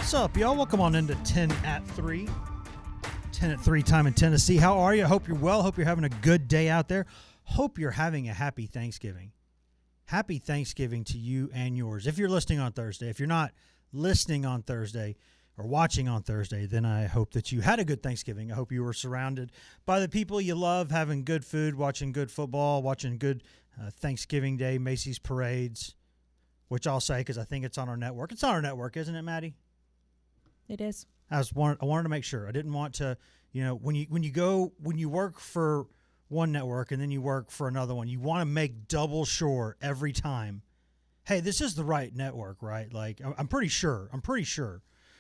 What's up, y'all? Welcome on into 10 at 3. 10 at 3 time in Tennessee. How are you? Hope you're well. Hope you're having a good day out there. Hope you're having a happy Thanksgiving. Happy Thanksgiving to you and yours. If you're listening on Thursday, if you're not listening on Thursday or watching on Thursday, then I hope that you had a good Thanksgiving. I hope you were surrounded by the people you love, having good food, watching good football, watching good Thanksgiving Day, Macy's parades, which I'll say because I think it's on our network. It's on our network, isn't it, Maddie? It is. I wanted to make sure. I didn't want to, when you work for one network and then you work for another one, you want to make double sure every time. Hey, this is the right network, right? Like I'm pretty sure.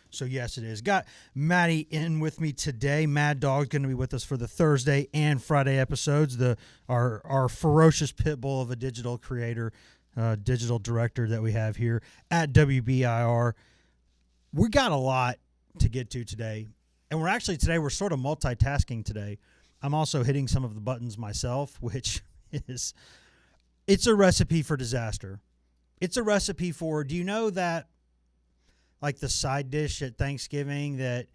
So yes, it is. Got Maddie in with me today. Mad Dog's going to be with us for the Thursday and Friday episodes. Our ferocious pit bull of a digital creator, digital director that we have here at WBIR. We got a lot to get to today, and we're sort of multitasking today. I'm also hitting some of the buttons myself, which it's a recipe for disaster. It's a recipe for, do you know that, like the side dish at Thanksgiving, that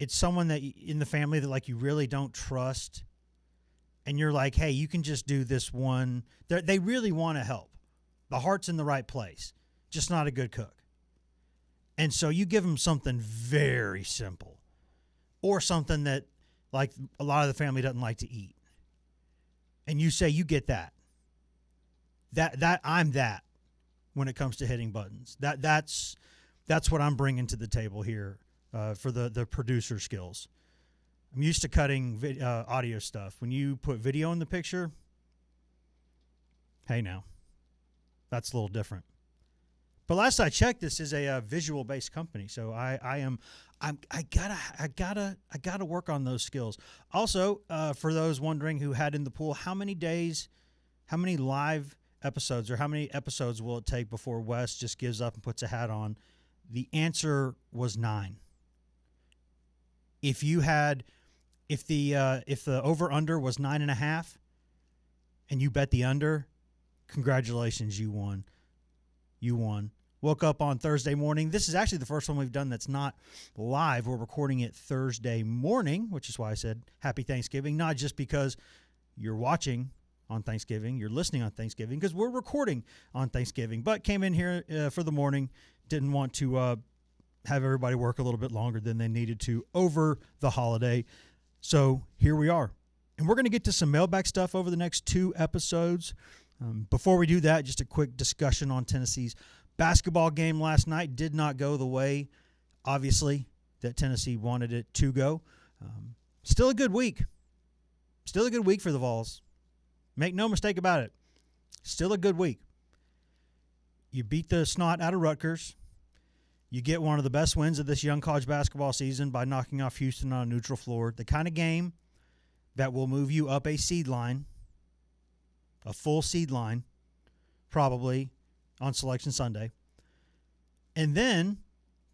it's someone that in the family that like you really don't trust, and you're like, hey, you can just do this one. They really want to help. The heart's in the right place, just not a good cook. And so you give them something very simple or something that like a lot of the family doesn't like to eat. And you say, you get that. That I'm that when it comes to hitting buttons. That's what I'm bringing to the table here for the producer skills. I'm used to cutting audio stuff. When you put video in the picture, hey now, that's a little different. But last I checked, this is a visual-based company, so I gotta work on those skills. Also, for those wondering who had in the pool, how many live episodes, or how many episodes will it take before Wes just gives up and puts a hat on? The answer was 9. If the over/under was 9.5, and you bet the under, congratulations, you won. You won. Woke up on Thursday morning. This is actually the first one we've done that's not live. We're recording it Thursday morning, which is why I said happy Thanksgiving, not just because you're watching on Thanksgiving, you're listening on Thanksgiving, because we're recording on Thanksgiving, but came in here for the morning, didn't want to have everybody work a little bit longer than they needed to over the holiday. So here we are. And we're going to get to some mailbag stuff over the next 2 episodes. Before we do that, just a quick discussion on Tennessee's basketball game last night. Did not go the way, obviously, that Tennessee wanted it to go. Still a good week. Still a good week for the Vols. Make no mistake about it. Still a good week. You beat the snot out of Rutgers. You get one of the best wins of this young college basketball season by knocking off Houston on a neutral floor. The kind of game that will move you up a seed line. A full seed line, probably, on Selection Sunday. And then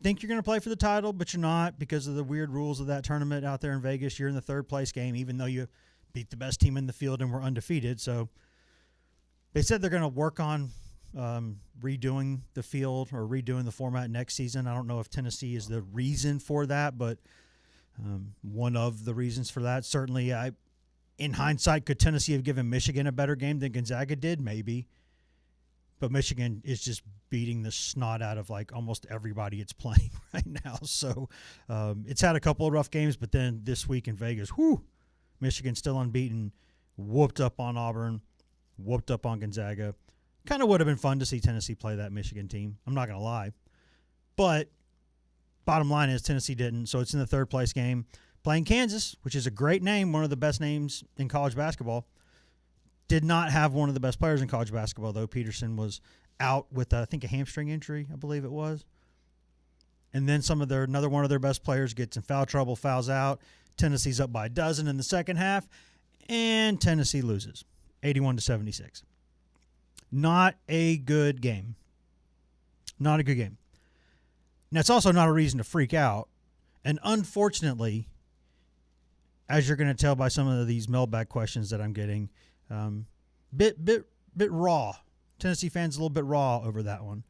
think you're going to play for the title, but you're not because of the weird rules of that tournament out there in Vegas. You're in the third-place game, even though you beat the best team in the field and were undefeated. So they said they're going to work on redoing the field or redoing the format next season. I don't know if Tennessee is the reason for that, but one of the reasons for that. Certainly, in hindsight, could Tennessee have given Michigan a better game than Gonzaga did? Maybe. But Michigan is just beating the snot out of like almost everybody it's playing right now. So it's had a couple of rough games, but then this week in Vegas, Michigan still unbeaten, whooped up on Auburn, whooped up on Gonzaga. Kind of would have been fun to see Tennessee play that Michigan team. I'm not going to lie. But bottom line is Tennessee didn't, so it's in the third-place game. Playing Kansas, which is a great name, one of the best names in college basketball. Did not have one of the best players in college basketball, though. Peterson was out with, I think, a hamstring injury, I believe it was. And then another one of their best players gets in foul trouble, fouls out. Tennessee's up by a dozen in the second half, and Tennessee loses, 81-76. Not a good game. Not a good game. Now, it's also not a reason to freak out. And unfortunately, as you're going to tell by some of these mailbag questions that I'm getting, bit raw. Tennessee fans a little bit raw over that one.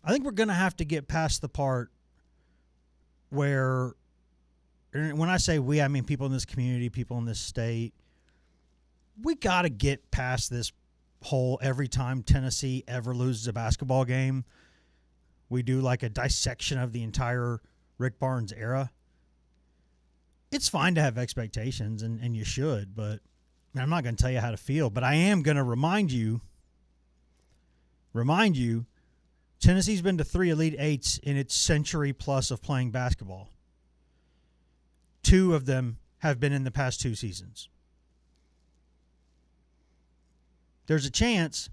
I think we're going to have to get past the part where, and when I say we, I mean people in this community, people in this state. We got to get past this whole every time Tennessee ever loses a basketball game, we do like a dissection of the entire Rick Barnes era. It's fine to have expectations, and you should, but I'm not going to tell you how to feel. But I am going to remind you, Tennessee's been to 3 Elite Eights in its century plus of playing basketball. 2 of them have been in the past 2 seasons. There's a chance.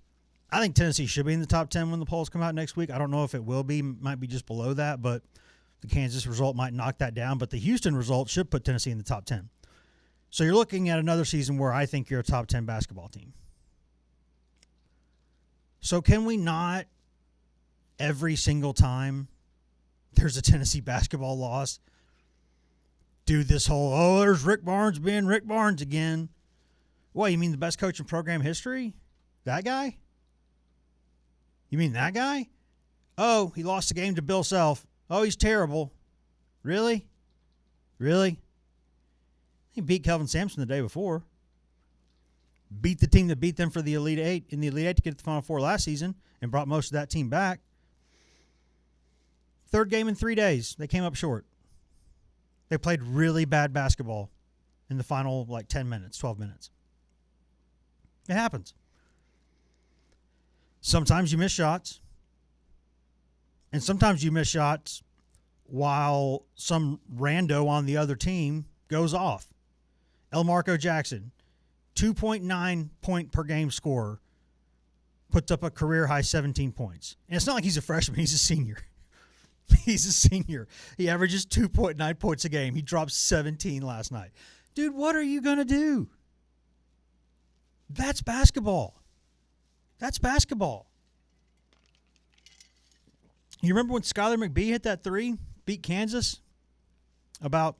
I think Tennessee should be in the top 10 when the polls come out next week. I don't know if it will be. Might be just below that, but the Kansas result might knock that down. But the Houston result should put Tennessee in the top 10. So you're looking at another season where I think you're a top 10 basketball team. So can we not, every single time there's a Tennessee basketball loss, do this whole, oh, there's Rick Barnes being Rick Barnes again? What, you mean the best coach in program history? That guy? You mean that guy? Oh, he lost the game to Bill Self. Oh, he's terrible. Really? He beat Kelvin Sampson the day before. Beat the team that beat them for the Elite Eight in the Elite Eight to get to the Final Four last season and brought most of that team back. 3rd game in 3 days. They came up short. They played really bad basketball in the final 10 minutes, 12 minutes. It happens. Sometimes you miss shots. And sometimes you miss shots while some rando on the other team goes off. Elmarco Jackson, 2.9 point per game scorer, puts up a career high 17 points. And it's not like he's a freshman, he's a senior. He's a senior. He averages 2.9 points a game. He dropped 17 last night. Dude, what are you going to do? That's basketball. You remember when Skylar McBee hit that 3, beat Kansas about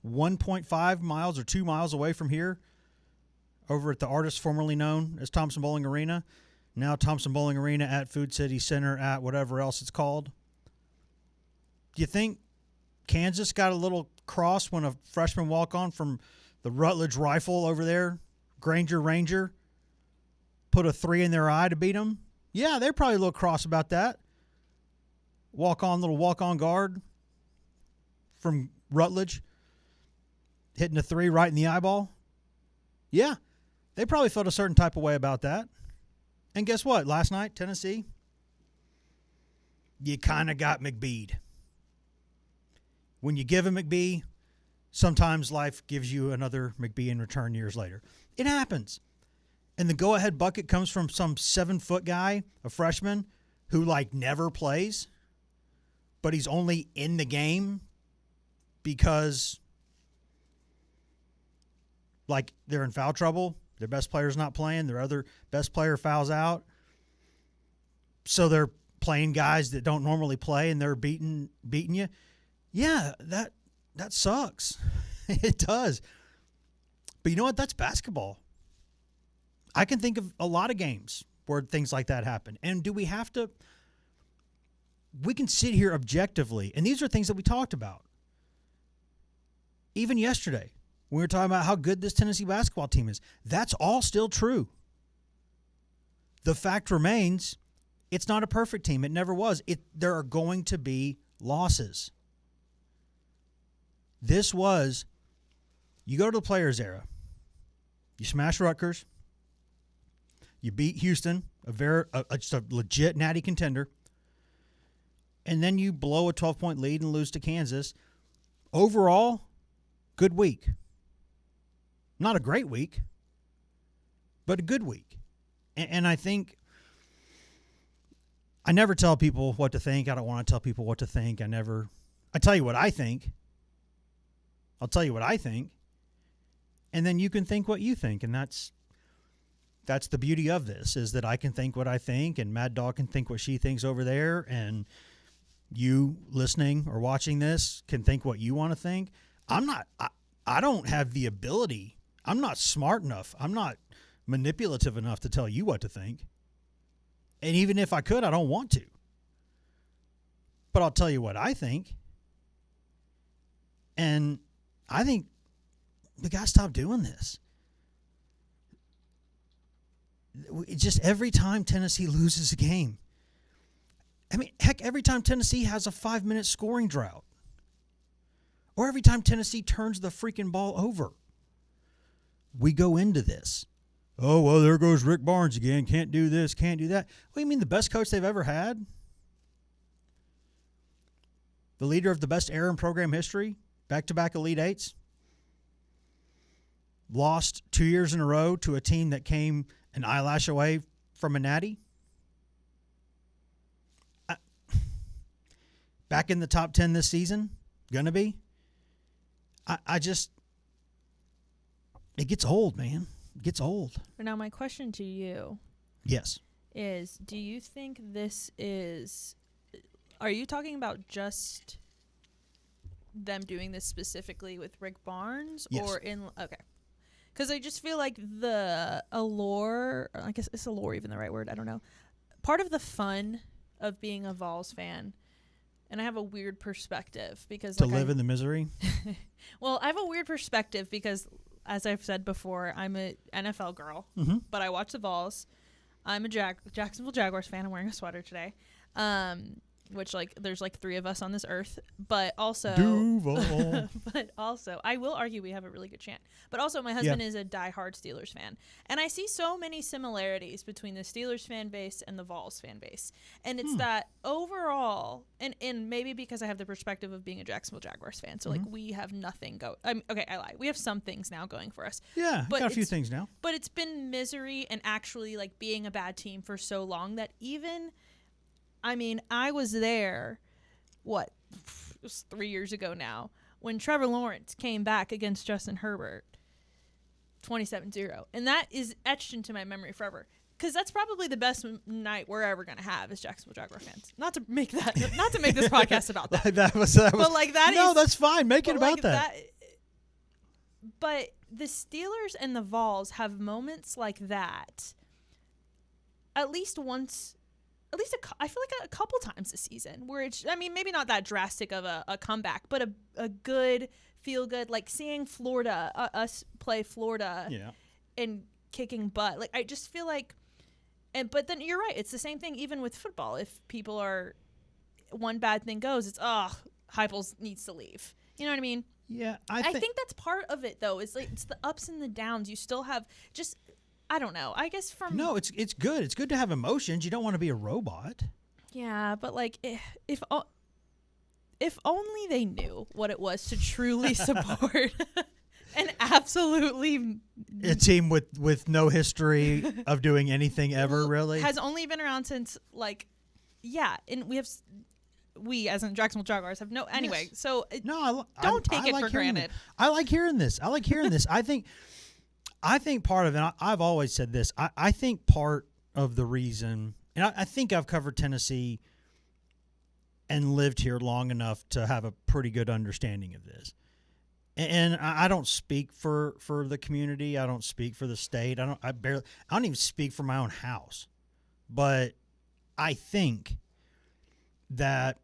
1.5 miles or 2 miles away from here over at the artist formerly known as Thompson Bowling Arena, now Thompson Bowling Arena at Food City Center at whatever else it's called? Do you think Kansas got a little cross when a freshman walk-on from the Rutledge Rifle over there, Granger Ranger, put a 3 in their eye to beat them? Yeah, they're probably a little cross about that. Little walk-on guard from Rutledge hitting a 3 right in the eyeball. Yeah, they probably felt a certain type of way about that. And guess what? Last night, Tennessee, you kind of got McBeed. When you give a McBee, sometimes life gives you another McBee in return years later. It happens. And the go-ahead bucket comes from some 7-foot guy, a freshman, who never plays, but he's only in the game because they're in foul trouble. Their best player's not playing. Their other best player fouls out. So they're playing guys that don't normally play, and they're beating you. Yeah, that sucks. It does. But you know what? That's basketball. I can think of a lot of games where things like that happen. And do we have to? We can sit here objectively, and these are things that we talked about. Even yesterday, when we were talking about how good this Tennessee basketball team is. That's all still true. The fact remains, it's not a perfect team. It never was. There are going to be losses. This was, you go to the Players era, you smash Rutgers, you beat Houston, just a legit natty contender, and then you blow a 12-point lead and lose to Kansas. Overall, good week. Not a great week, but a good week. And I think I never tell people what to think. I don't want to tell people what to think. I tell you what I think. I'll tell you what I think. And then you can think what you think. And that's the beauty of this, is that I can think what I think, and Mad Dog can think what she thinks over there, and you listening or watching this can think what you want to think. I don't have the ability. I'm not smart enough. I'm not manipulative enough to tell you what to think. And even if I could, I don't want to. But I'll tell you what I think. And I think we got to stop doing this. Just every time Tennessee loses a game. I mean, heck, every time Tennessee has a 5-minute scoring drought. Or every time Tennessee turns the freaking ball over. We go into this. Oh, well, there goes Rick Barnes again. Can't do this, can't do that. What do you mean, the best coach they've ever had? The leader of the best era in program history? Back-to-back Elite Eights? Lost 2 years in a row to a team that came an eyelash away from a natty? Back in the top 10 this season? Gonna be? I just... It gets old, man. It gets old. Now, my question to you Yes. is, do you think this is... Are you talking about just them doing this specifically with Rick Barnes? Yes. Or in... Okay. Because I just feel like the allure... I guess, is allure even the right word? I don't know. Part of the fun of being a Vols fan... And I have a weird perspective because... To live in the misery? Well, I have a weird perspective because, as I've said before, I'm a NFL girl, but I watch the Vols. I'm a Jacksonville Jaguars fan. I'm wearing a sweater today, which, like, there's, like, 3 of us on this earth. But also... Duval. But also, I will argue we have a really good chant. But also, my husband is a diehard Steelers fan. And I see so many similarities between the Steelers fan base and the Vols fan base. And it's that overall, and maybe because I have the perspective of being a Jacksonville Jaguars fan, so, like, we have nothing go. Okay, I lied. We have some things now going for us. Yeah, but got a few things now. But it's been misery and actually, like, being a bad team for so long that even... I mean, I was there, it was 3 years ago now, when Trevor Lawrence came back against Justin Herbert, 27-0. And that is etched into my memory forever. Because that's probably the best night we're ever going to have as Jacksonville Jaguar fans. Not to make this podcast about that. that was but, like, that no, is... that's fine. Make it about like, that. But the Steelers and the Vols have moments like that at least once... I feel like a couple times this season where it's, I mean, maybe not that drastic of a comeback, but a good, feel good, like seeing Florida, us play Florida and kicking butt. Like, I just feel like, but then you're right. It's the same thing even with football. If people are, one bad thing goes, it's, Heupel needs to leave. You know what I mean? Yeah. I think that's part of it, though. It's like, it's the ups and the downs. You still have just... I don't know. I guess No, it's good. It's good to have emotions. You don't want to be a robot. Yeah, but like if only they knew what it was to truly support an absolutely a team with no history of doing anything ever, really. Has only been around since and we as in Jacksonville Jaguars have no anyway. Yes. So don't take it for granted. I like hearing this. I think part of it, I've always said this, I think part of the reason, and I think I've covered Tennessee and lived here long enough to have a pretty good understanding of this. And I don't speak for the community. I don't speak for the state. I don't even speak for my own house. But I think that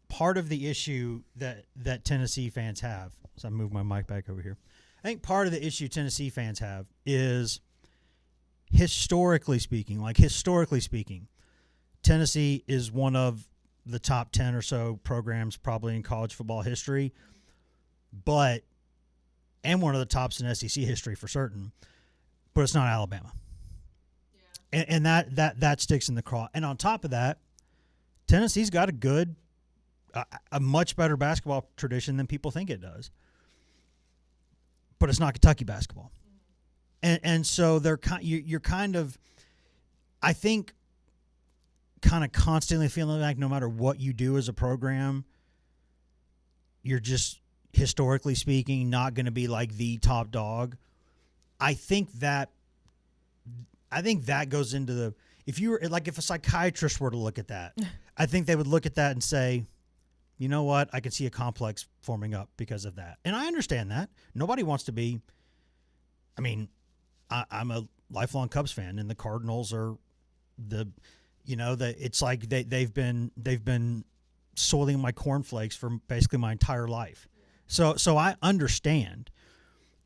part of the issue that Tennessee fans have, so I move my mic back over here. I think part of the issue Tennessee fans have is historically speaking, Tennessee is one of the top 10 or so programs probably in college football history, and one of the tops in SEC history for certain, but it's not Alabama. Yeah. And that sticks in the craw. And on top of that, Tennessee's got a much better basketball tradition than people think it does. But it's not Kentucky basketball. And so you're kind of, I think, kind of constantly feeling like no matter what you do as a program, you're just, historically speaking, not going to be like the top dog. I think that goes into the, if a psychiatrist were to look at that, I think they would look at that and say, you know what? I can see a complex forming up because of that. And I understand that. Nobody wants to be, I mean, I'm a lifelong Cubs fan, and the Cardinals are it's like they've been soiling my cornflakes for basically my entire life. So I understand.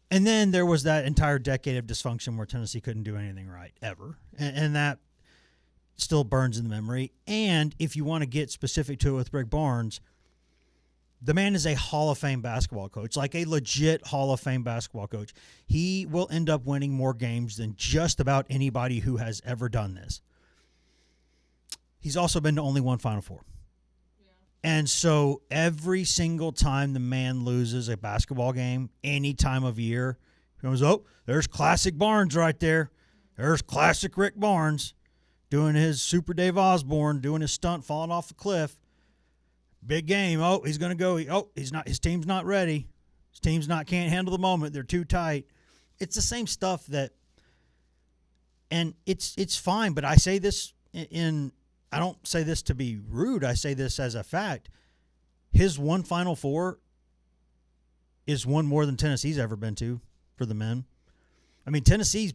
And then there was that entire decade of dysfunction where Tennessee couldn't do anything right ever. And that still burns in the memory. And if you want to get specific to it with Rick Barnes, the man is a Hall of Fame basketball coach, like a legit Hall of Fame basketball coach. He will end up winning more games than just about anybody who has ever done this. He's also been to only one Final Four. And so every single time the man loses a basketball game, any time of year, he goes, oh, there's classic Barnes right there. There's classic Rick Barnes doing his Super Dave Osborne, doing his stunt, falling off a cliff. Big game. Oh, he's going to go. Oh, he's not. His team's not ready. His team's not can't handle the moment. They're too tight. It's the same stuff that, and it's fine. But I say this I don't say this to be rude. I say this as a fact. His one Final Four is one more than Tennessee's ever been to for the men. I mean, Tennessee's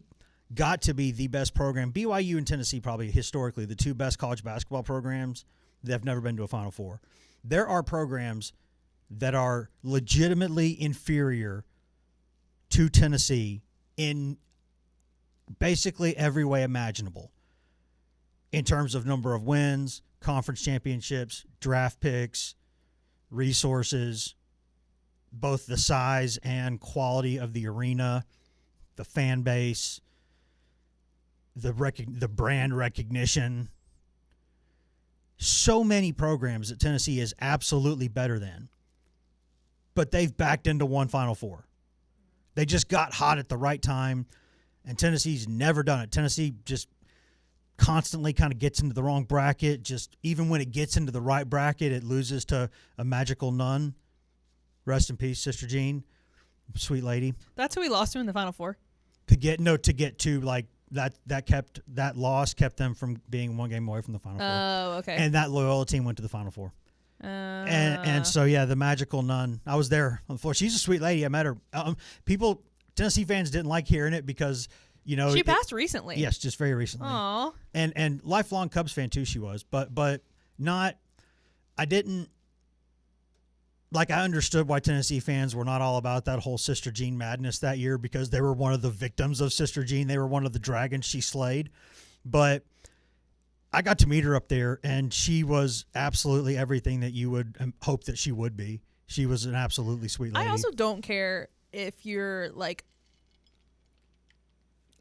got to be the best program. BYU and Tennessee probably historically the two best college basketball programs that have never been to a Final Four. There are programs that are legitimately inferior to Tennessee in basically every way imaginable in terms of number of wins, conference championships, draft picks, resources, both the size and quality of the arena, the fan base, the brand recognition. So many programs that Tennessee is absolutely better than, but they've backed into one Final Four. They just got hot at the right time, and Tennessee's never done it. Tennessee just constantly kind of gets into the wrong bracket. Just even when it gets into the right bracket, it loses to a magical nun. Rest in peace, Sister Jean, sweet lady. That's who we lost to in the Final Four. To get to like that loss kept them from being one game away from the Final Four. Oh, okay. And that Loyola team went to the Final Four. And so, yeah, the magical nun. I was there on the floor. She's a sweet lady. I met her. Tennessee fans didn't like hearing it because, she passed recently. Yes, just very recently. Aww. And lifelong Cubs fan too. She was, but not. I didn't. Like, I understood why Tennessee fans were not all about that whole Sister Jean madness that year because they were one of the victims of Sister Jean. They were one of the dragons she slayed. But I got to meet her up there, and she was absolutely everything that you would hope that she would be. She was an absolutely sweet lady. I also don't care if you're like,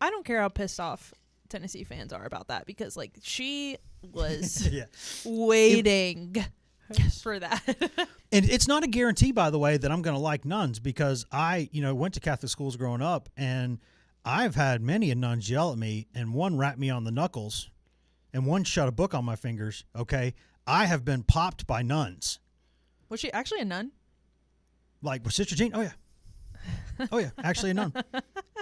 I don't care how pissed off Tennessee fans are about that because, like, she was waiting for that. And it's not a guarantee, by the way, that I'm going to like nuns because I, went to Catholic schools growing up, and I've had many a nuns yell at me, and one rapped me on the knuckles, and one shut a book on my fingers, okay? I have been popped by nuns. Was she actually a nun? Like, with Sister Jean? Oh, yeah. Oh, yeah, actually a nun.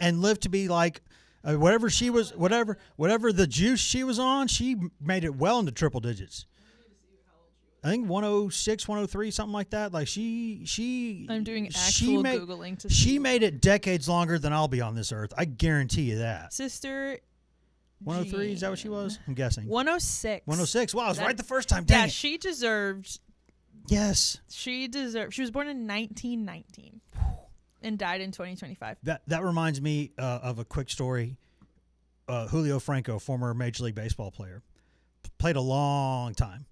And lived to be like, whatever the juice she was on, she made it well into triple digits. I think 106, 103, something like that. Like I'm doing actual Googling to see. She made it decades longer than I'll be on this earth. I guarantee you that. Sister 103, is that what she was? I'm guessing. 106. 106. Wow, I was right the first time. Dang yeah, it. she deserved. Yes. She was born in 1919 and died in 2025. That reminds me of a quick story. Julio Franco, former Major League Baseball player, played a long time.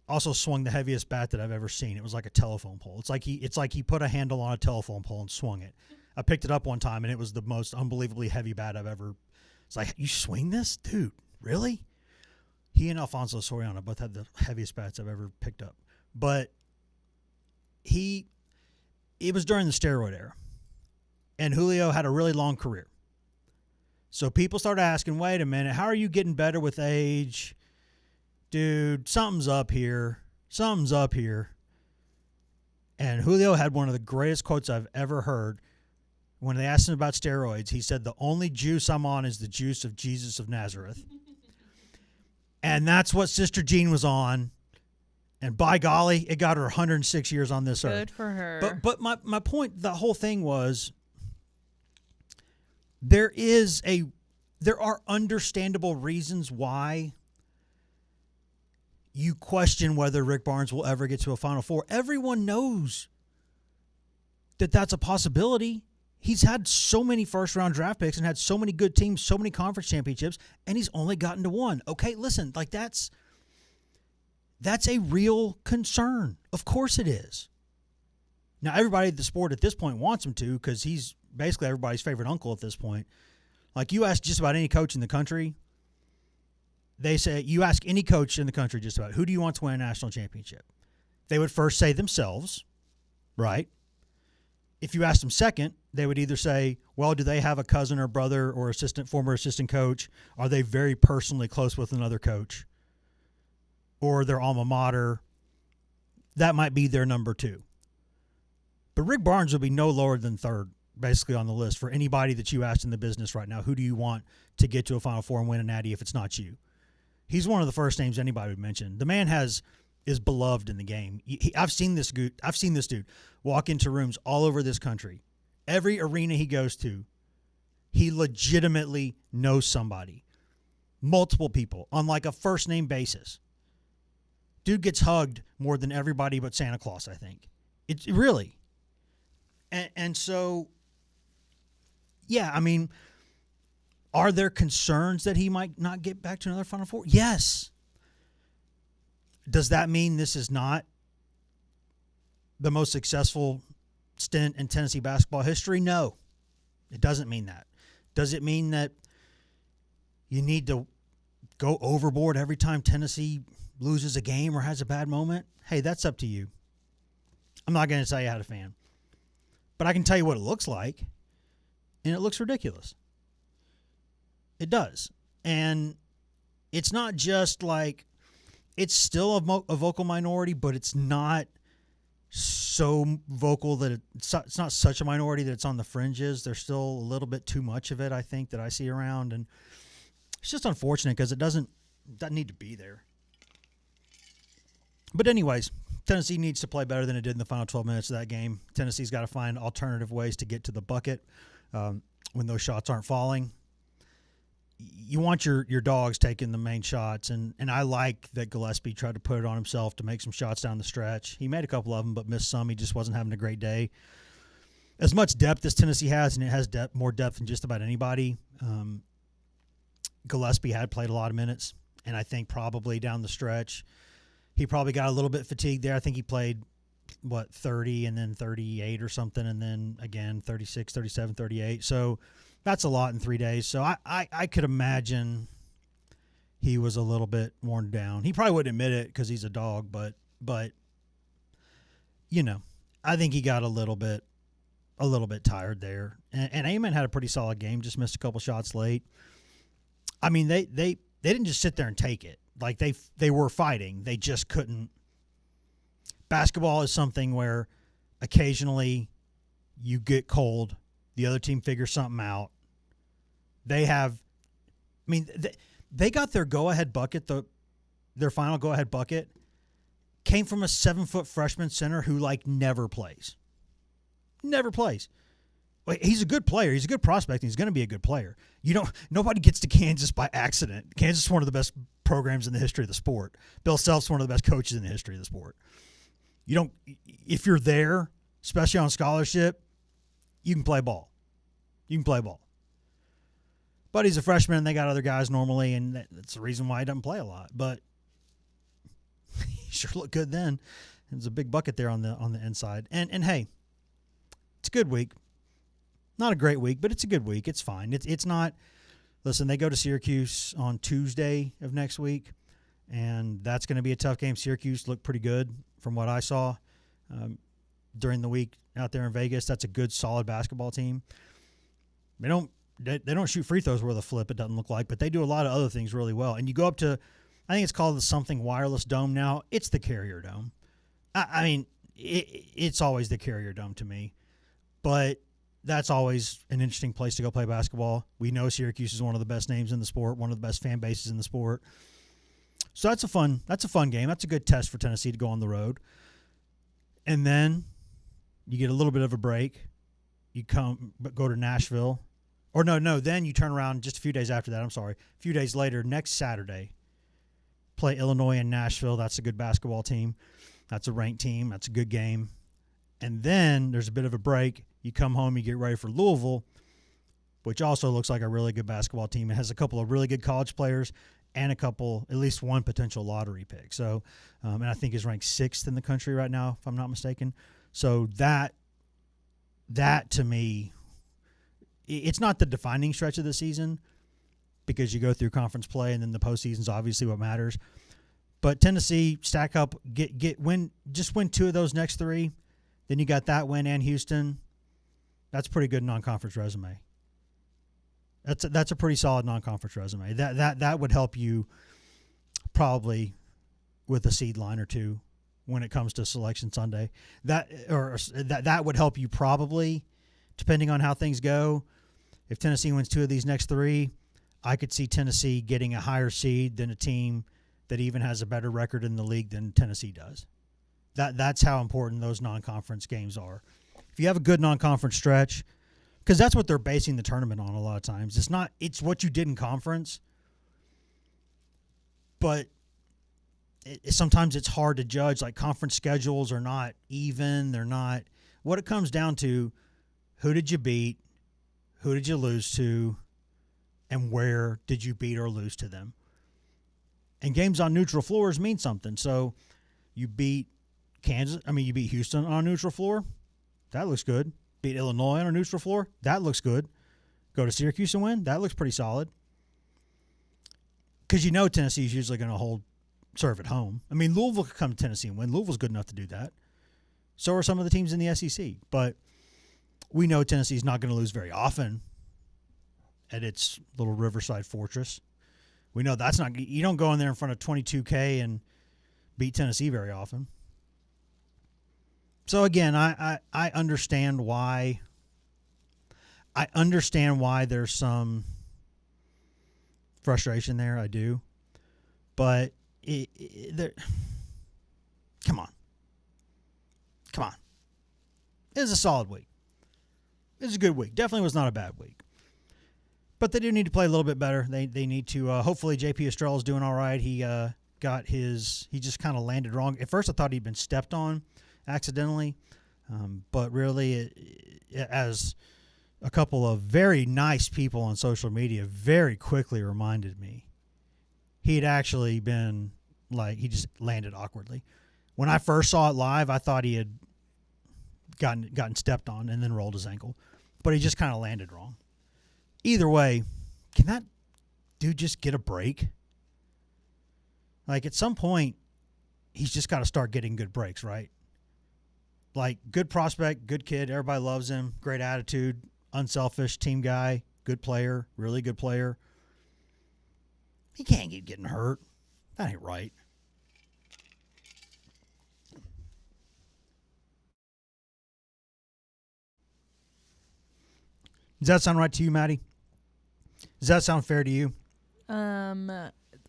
Also swung the heaviest bat that I've ever seen. It was like a telephone pole. It's like he put a handle on a telephone pole and swung it. I picked it up one time, and it was the most unbelievably heavy bat I've ever. It's like, you swing this, dude? Really? He and Alfonso Soriano both had the heaviest bats I've ever picked up. But it was during the steroid era, and Julio had a really long career. So people started asking, wait a minute, how are you getting better with age? Dude, something's up here. And Julio had one of the greatest quotes I've ever heard. When they asked him about steroids, he said, the only juice I'm on is the juice of Jesus of Nazareth. And that's what Sister Jean was on. And by golly, it got her 106 years on this earth. Good for her. But my point, the whole thing was, there are understandable reasons why you question whether Rick Barnes will ever get to a Final Four. Everyone knows that that's a possibility. He's had so many first-round draft picks and had so many good teams, so many conference championships, and he's only gotten to one. Okay, listen, like that's a real concern. Of course it is. Now, everybody at the sport at this point wants him to because he's basically everybody's favorite uncle at this point. Like, you ask just about any coach in the country, they say, you ask any coach in the country just about, who do you want to win a national championship? They would first say themselves, right? If you asked them second, they would either say, well, do they have a cousin or brother or former assistant coach? Are they very personally close with another coach? Or their alma mater? That might be their number two. But Rick Barnes would be no lower than third, basically, on the list for anybody that you asked in the business right now. Who do you want to get to a Final Four and win a natty if it's not you? He's one of the first names anybody would mention. The man is beloved in the game. I've seen this dude walk into rooms all over this country. Every arena he goes to, he legitimately knows somebody. Multiple people on like a first name basis. Dude gets hugged more than everybody but Santa Claus, I think. It's really. And so, yeah, I mean, are there concerns that he might not get back to another Final Four? Yes. Does that mean this is not the most successful stint in Tennessee basketball history? No, it doesn't mean that. Does it mean that you need to go overboard every time Tennessee loses a game or has a bad moment? Hey, that's up to you. I'm not going to tell you how to fan. But I can tell you what it looks like, and it looks ridiculous. It does. And it's not just like, it's still a vocal minority, but it's not so vocal that it's not such a minority that it's on the fringes. There's still a little bit too much of it, I think, that I see around. And it's just unfortunate because it doesn't need to be there. But anyways, Tennessee needs to play better than it did in the final 12 minutes of that game. Tennessee's got to find alternative ways to get to the bucket when those shots aren't falling. You want your dogs taking the main shots, and I like that Gillespie tried to put it on himself to make some shots down the stretch. He made a couple of them, but missed some. He just wasn't having a great day. As much depth as Tennessee has, and it has more depth than just about anybody, Gillespie had played a lot of minutes, and I think probably down the stretch, he probably got a little bit fatigued there. I think he played, 30 and then 38 or something, and then again 36, 37, 38. So that's a lot in 3 days. So I could imagine he was a little bit worn down. He probably wouldn't admit it because he's a dog, but I think he got a little bit tired there. And Amen had a pretty solid game, just missed a couple shots late. I mean, they didn't just sit there and take it. Like they were fighting. They just couldn't. Basketball is something where occasionally you get cold. The other team figures something out. They got their go-ahead bucket, their final go-ahead bucket, came from a 7-foot freshman center who, never plays. Never plays. He's a good player. He's a good prospect, and he's going to be a good player. Nobody gets to Kansas by accident. Kansas is one of the best programs in the history of the sport. Bill Self's one of the best coaches in the history of the sport. If you're there, especially on scholarship, you can play ball. But he's a freshman, and they got other guys normally, and that's the reason why he doesn't play a lot. But he sure looked good then. There's a big bucket there on the inside. And hey, it's a good week. Not a great week, but it's a good week. It's fine. It's not. Listen, they go to Syracuse on Tuesday of next week, and that's going to be a tough game. Syracuse looked pretty good from what I saw during the week out there in Vegas. That's a good, solid basketball team. They don't shoot free throws worth a flip, it doesn't look like, but they do a lot of other things really well. And you go up to, I think it's called the something wireless dome now. It's the Carrier Dome. I mean, it's always the Carrier Dome to me, but that's always an interesting place to go play basketball. We know Syracuse is one of the best names in the sport, one of the best fan bases in the sport. So that's a fun game. That's a good test for Tennessee to go on the road. And then you get a little bit of a break. You go to Nashville. Then you turn around just a few days after that. A few days later, next Saturday, play Illinois and Nashville. That's a good basketball team. That's a ranked team. That's a good game. And then there's a bit of a break. You come home, you get ready for Louisville, which also looks like a really good basketball team. It has a couple of really good college players and at least one potential lottery pick. So, and I think is ranked 6th in the country right now, if I'm not mistaken. So that to me, it's not the defining stretch of the season because you go through conference play and then the postseason is obviously what matters. But Tennessee stack up, win 2 of those next 3. Then you got that win and Houston. That's a pretty good non-conference resume. That's a pretty solid non-conference resume. That would help you probably with a seed line or 2 when it comes to Selection Sunday. That would help you probably, depending on how things go. If Tennessee wins 2 of these next 3, I could see Tennessee getting a higher seed than a team that even has a better record in the league than Tennessee does. That's how important those non-conference games are. If you have a good non-conference stretch, because that's what they're basing the tournament on a lot of times. It's what you did in conference, but sometimes it's hard to judge. Like conference schedules are not even. They're not. What it comes down to, who did you beat, who did you lose to, and where did you beat or lose to them? And games on neutral floors mean something. So you beat you beat Houston on a neutral floor. That looks good. Beat Illinois on a neutral floor. That looks good. Go to Syracuse and win. That looks pretty solid. Because Tennessee is usually going to serve at home. I mean, Louisville could come to Tennessee and win. Louisville's good enough to do that. So are some of the teams in the SEC. But we know Tennessee's not going to lose very often at its little Riverside fortress. We know that's not – you don't go in there in front of 22K and beat Tennessee very often. So, again, I understand why – there's some frustration there. I do. But come on. It was a solid week. It was a good week. Definitely was not a bad week. But they do need to play a little bit better. They need to hopefully JP Estrela's doing all right. He just kind of landed wrong. At first I thought he'd been stepped on accidentally. But really, as a couple of very nice people on social media very quickly reminded me, he'd actually been he just landed awkwardly. When I first saw it live, I thought he had gotten stepped on and then rolled his ankle. But he just kind of landed wrong. Either way, can that dude just get a break? At some point, he's just got to start getting good breaks, right? Good prospect, good kid, everybody loves him, great attitude, unselfish team guy, good player, really good player. He can't keep getting hurt. That ain't right. Does that sound right to you, Maddie? Does that sound fair to you?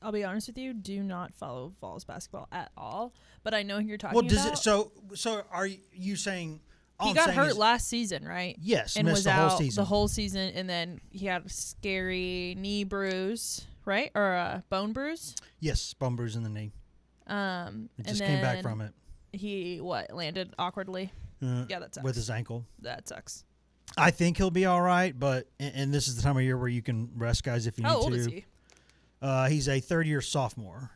I'll be honest with you, do not follow Vols basketball at all. But I know who you're talking about. about. So are you saying he got hurt last season, right? Yes, and missed was the out whole season. the whole season, and then he had a scary knee bruise, right, or a bone bruise? Yes, bone bruise in the knee. It just came back from it. He landed awkwardly. Yeah, that sucks. With his ankle. That sucks. I think he'll be all right, but and this is the time of year where you can rest guys if you need to. How old is he? He's a third-year sophomore.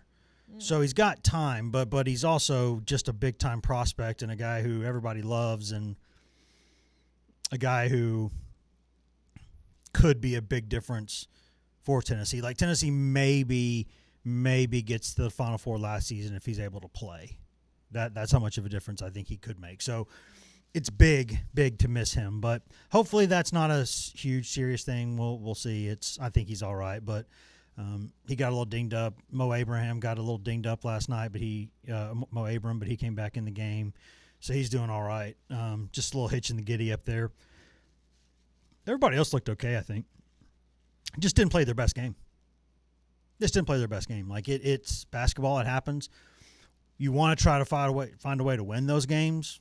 So he's got time, but he's also just a big-time prospect and a guy who everybody loves and a guy who could be a big difference for Tennessee. Tennessee maybe gets to the Final Four last season if he's able to play. That's how much of a difference I think he could make. So it's big to miss him, but hopefully that's not a huge, serious thing. We'll see. I think he's all right, but he got a little dinged up. Mo Abraham got a little dinged up last night, but he came back in the game, so he's doing all right. Just a little hitch in the giddy up there. Everybody else looked okay, I think. Just didn't play their best game. It's basketball. It happens. You want to try to find a way to win those games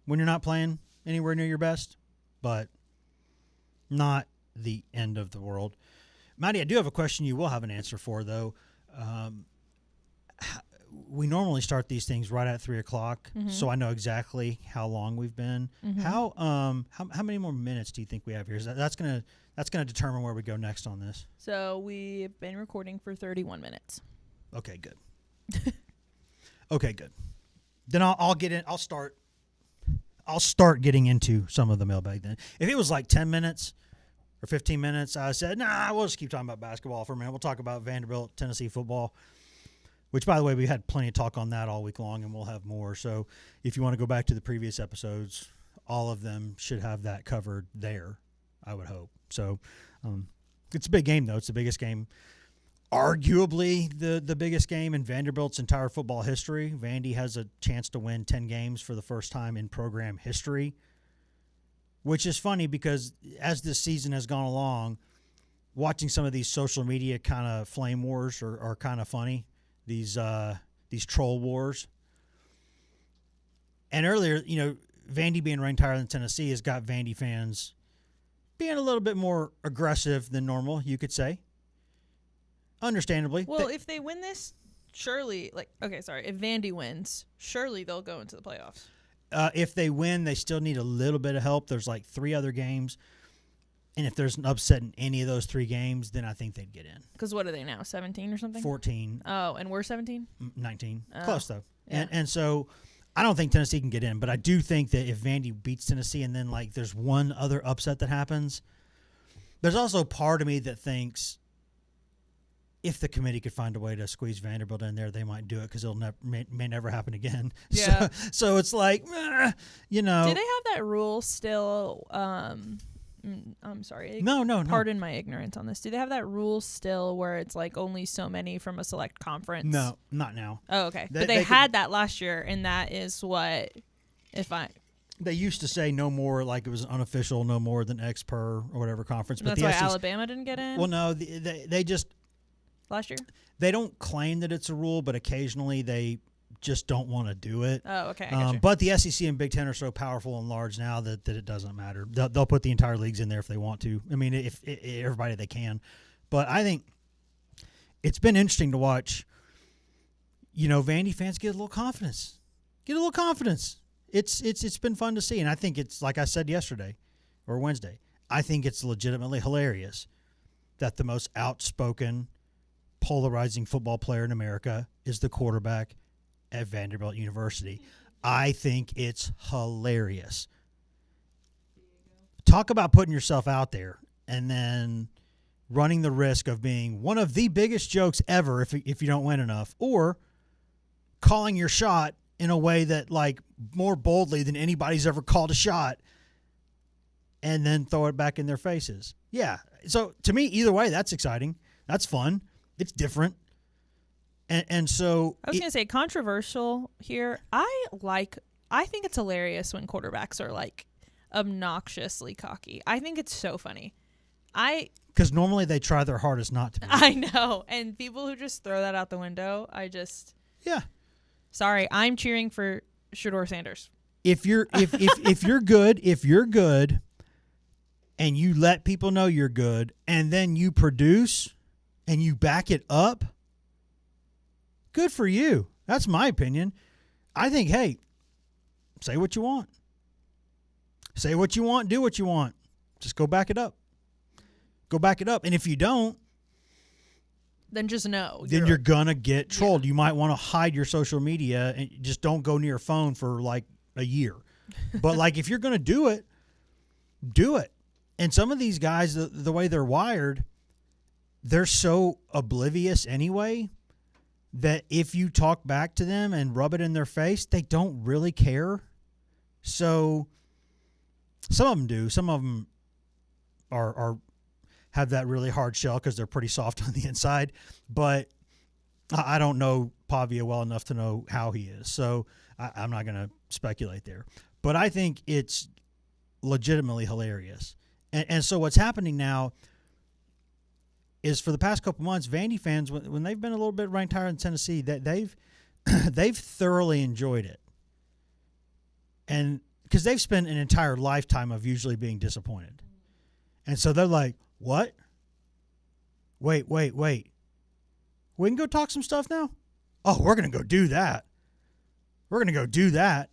when you're not playing anywhere near your best, but not the end of the world. Maddie, I do have a question you will have an answer for, though. We normally start these things right at 3:00, Mm-hmm. so I know exactly how long we've been. Mm-hmm. How many more minutes do you think we have here? That's gonna determine where we go next on this. So we've been recording for 31 minutes. Okay, good. Okay, good. Then I'll get in. I'll start getting into some of the mailbag then. If it was like 10 minutes or 15 minutes, I said, nah, we'll just keep talking about basketball for a minute. We'll talk about Vanderbilt, Tennessee football, which, by the way, we had plenty of talk on that all week long, and we'll have more. So if you want to go back to the previous episodes, all of them should have that covered there, I would hope. So it's a big game, though. It's the biggest game, arguably the biggest game in Vanderbilt's entire football history. Vandy has a chance to win 10 games for the first time in program history, which is funny because as this season has gone along, watching some of these social media kind of flame wars are kind of funny. These troll wars. And earlier, Vandy being ranked higher than Tennessee has got Vandy fans being a little bit more aggressive than normal, you could say. Understandably. Well, if they win this, surely, if Vandy wins, surely they'll go into the playoffs. If they win, they still need a little bit of help. There's like 3 other games. And if there's an upset in any of those 3 games, then I think they'd get in. Because what are they now, 17 or something? 14. Oh, and we're 17? 19. Oh. Close, though. Yeah. And so I don't think Tennessee can get in. But I do think that if Vandy beats Tennessee and then, there's one other upset that happens, there's also part of me that thinks if the committee could find a way to squeeze Vanderbilt in there, they might do it because it'll may never happen again. Yeah. So it's like, Do they have that rule still? I'm sorry. No. Pardon my ignorance on this. Do they have that rule still where it's only so many from a select conference? No, not now. Oh, okay. But they had that last year, and that is what, They used to say no more, it was unofficial, no more than X per or whatever conference. But that's why Alabama didn't get in? Well, no, they just... Last year? They don't claim that it's a rule, but occasionally they just don't want to do it. Oh, okay. I gotcha. But the SEC and Big Ten are so powerful and large now that it doesn't matter. They'll put the entire leagues in there if they want to. I mean, if everybody they can. But I think it's been interesting to watch, Vandy fans get a little confidence. It's been fun to see. And I think it's, like I said yesterday or Wednesday, I think it's legitimately hilarious that the most outspoken, polarizing football player in America is the quarterback at Vanderbilt University. I think it's hilarious. Talk about putting yourself out there and then running the risk of being one of the biggest jokes ever if you don't win enough, or calling your shot in a way that, more boldly than anybody's ever called a shot, and then throw it back in their faces. Yeah. So to me, either way, that's exciting. That's fun. It's different. And so I was going to say controversial here. I think it's hilarious when quarterbacks are obnoxiously cocky. I think it's so funny. Because normally they try their hardest not to be. I know. And people who just throw that out the window, yeah. Sorry, I'm cheering for Shedeur Sanders. If you're good and you let people know you're good and then you produce and you back it up, good for you. That's my opinion. I think, hey, say what you want. Say what you want, do what you want. Just go back it up. And if you don't, then just know. Then you're going to get trolled. Yeah. You might want to hide your social media and just don't go near a phone for a year. But if you're going to do it, do it. And some of these guys, the way they're wired, they're so oblivious anyway that if you talk back to them and rub it in their face, they don't really care. So some of them do. Some of them are have that really hard shell because they're pretty soft on the inside. But I don't know Pavia well enough to know how he is. So I'm not going to speculate there. But I think it's legitimately hilarious. And so what's happening now is for the past couple months, Vandy fans, when they've been a little bit ranked higher than Tennessee, that they've thoroughly enjoyed it. And because they've spent an entire lifetime of usually being disappointed. And so they're like, what? Wait. We can go talk some stuff now? Oh, we're going to go do that. We're going to go do that.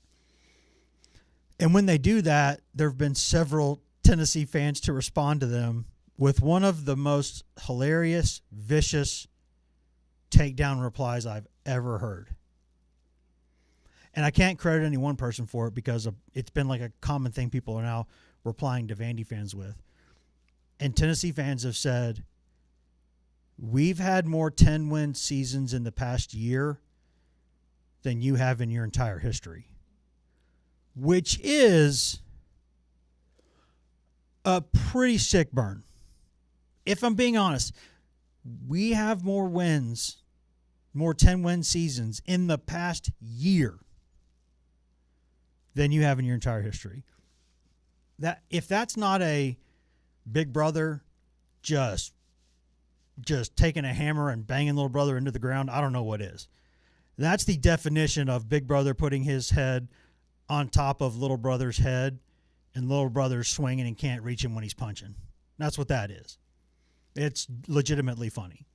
And when they do that, there have been several Tennessee fans to respond to them with one of the most hilarious, vicious takedown replies I've ever heard. And I can't credit any one person for it because it's been like a common thing people are now replying to Vandy fans with. And Tennessee fans have said, we've had more 10-win seasons in the past year than you have in your entire history. Which is a pretty sick burn. If I'm being honest, we have more wins, more 10-win seasons in the past year than you have in your entire history. That if that's not a big brother just taking a hammer and banging little brother into the ground, I don't know what is. That's the definition of big brother putting his head on top of little brother's head and little brother's swinging and can't reach him when he's punching. That's what that is. It's legitimately funny.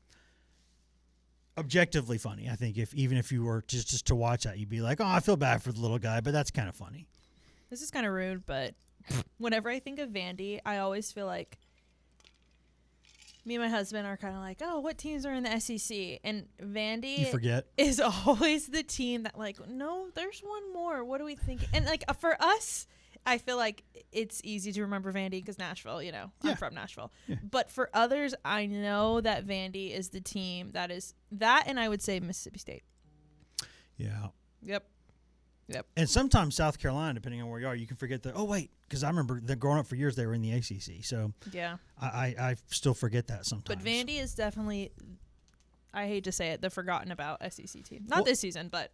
Objectively funny. I think even if you were just to watch that, you'd be like, oh, I feel bad for the little guy, but that's kind of funny. This is kind of rude, but whenever I think of Vandy, I always feel like me and my husband are kind of like, oh, what teams are in the SEC? And Vandy you forget. Is always the team that like, no, there's one more. What do we think? And like for us, I feel like it's easy to remember Vandy because Nashville, you know, I'm from Nashville. Yeah. But for others, I know that Vandy is the team that is that, and I would say Mississippi State. Yeah. Yep. And sometimes South Carolina, depending on where you are, you can forget that. Oh wait, because I remember that growing up for years they were in the ACC. So yeah, I still forget that sometimes. But Vandy is definitely, I hate to say it, the forgotten about SEC team. Not this season, but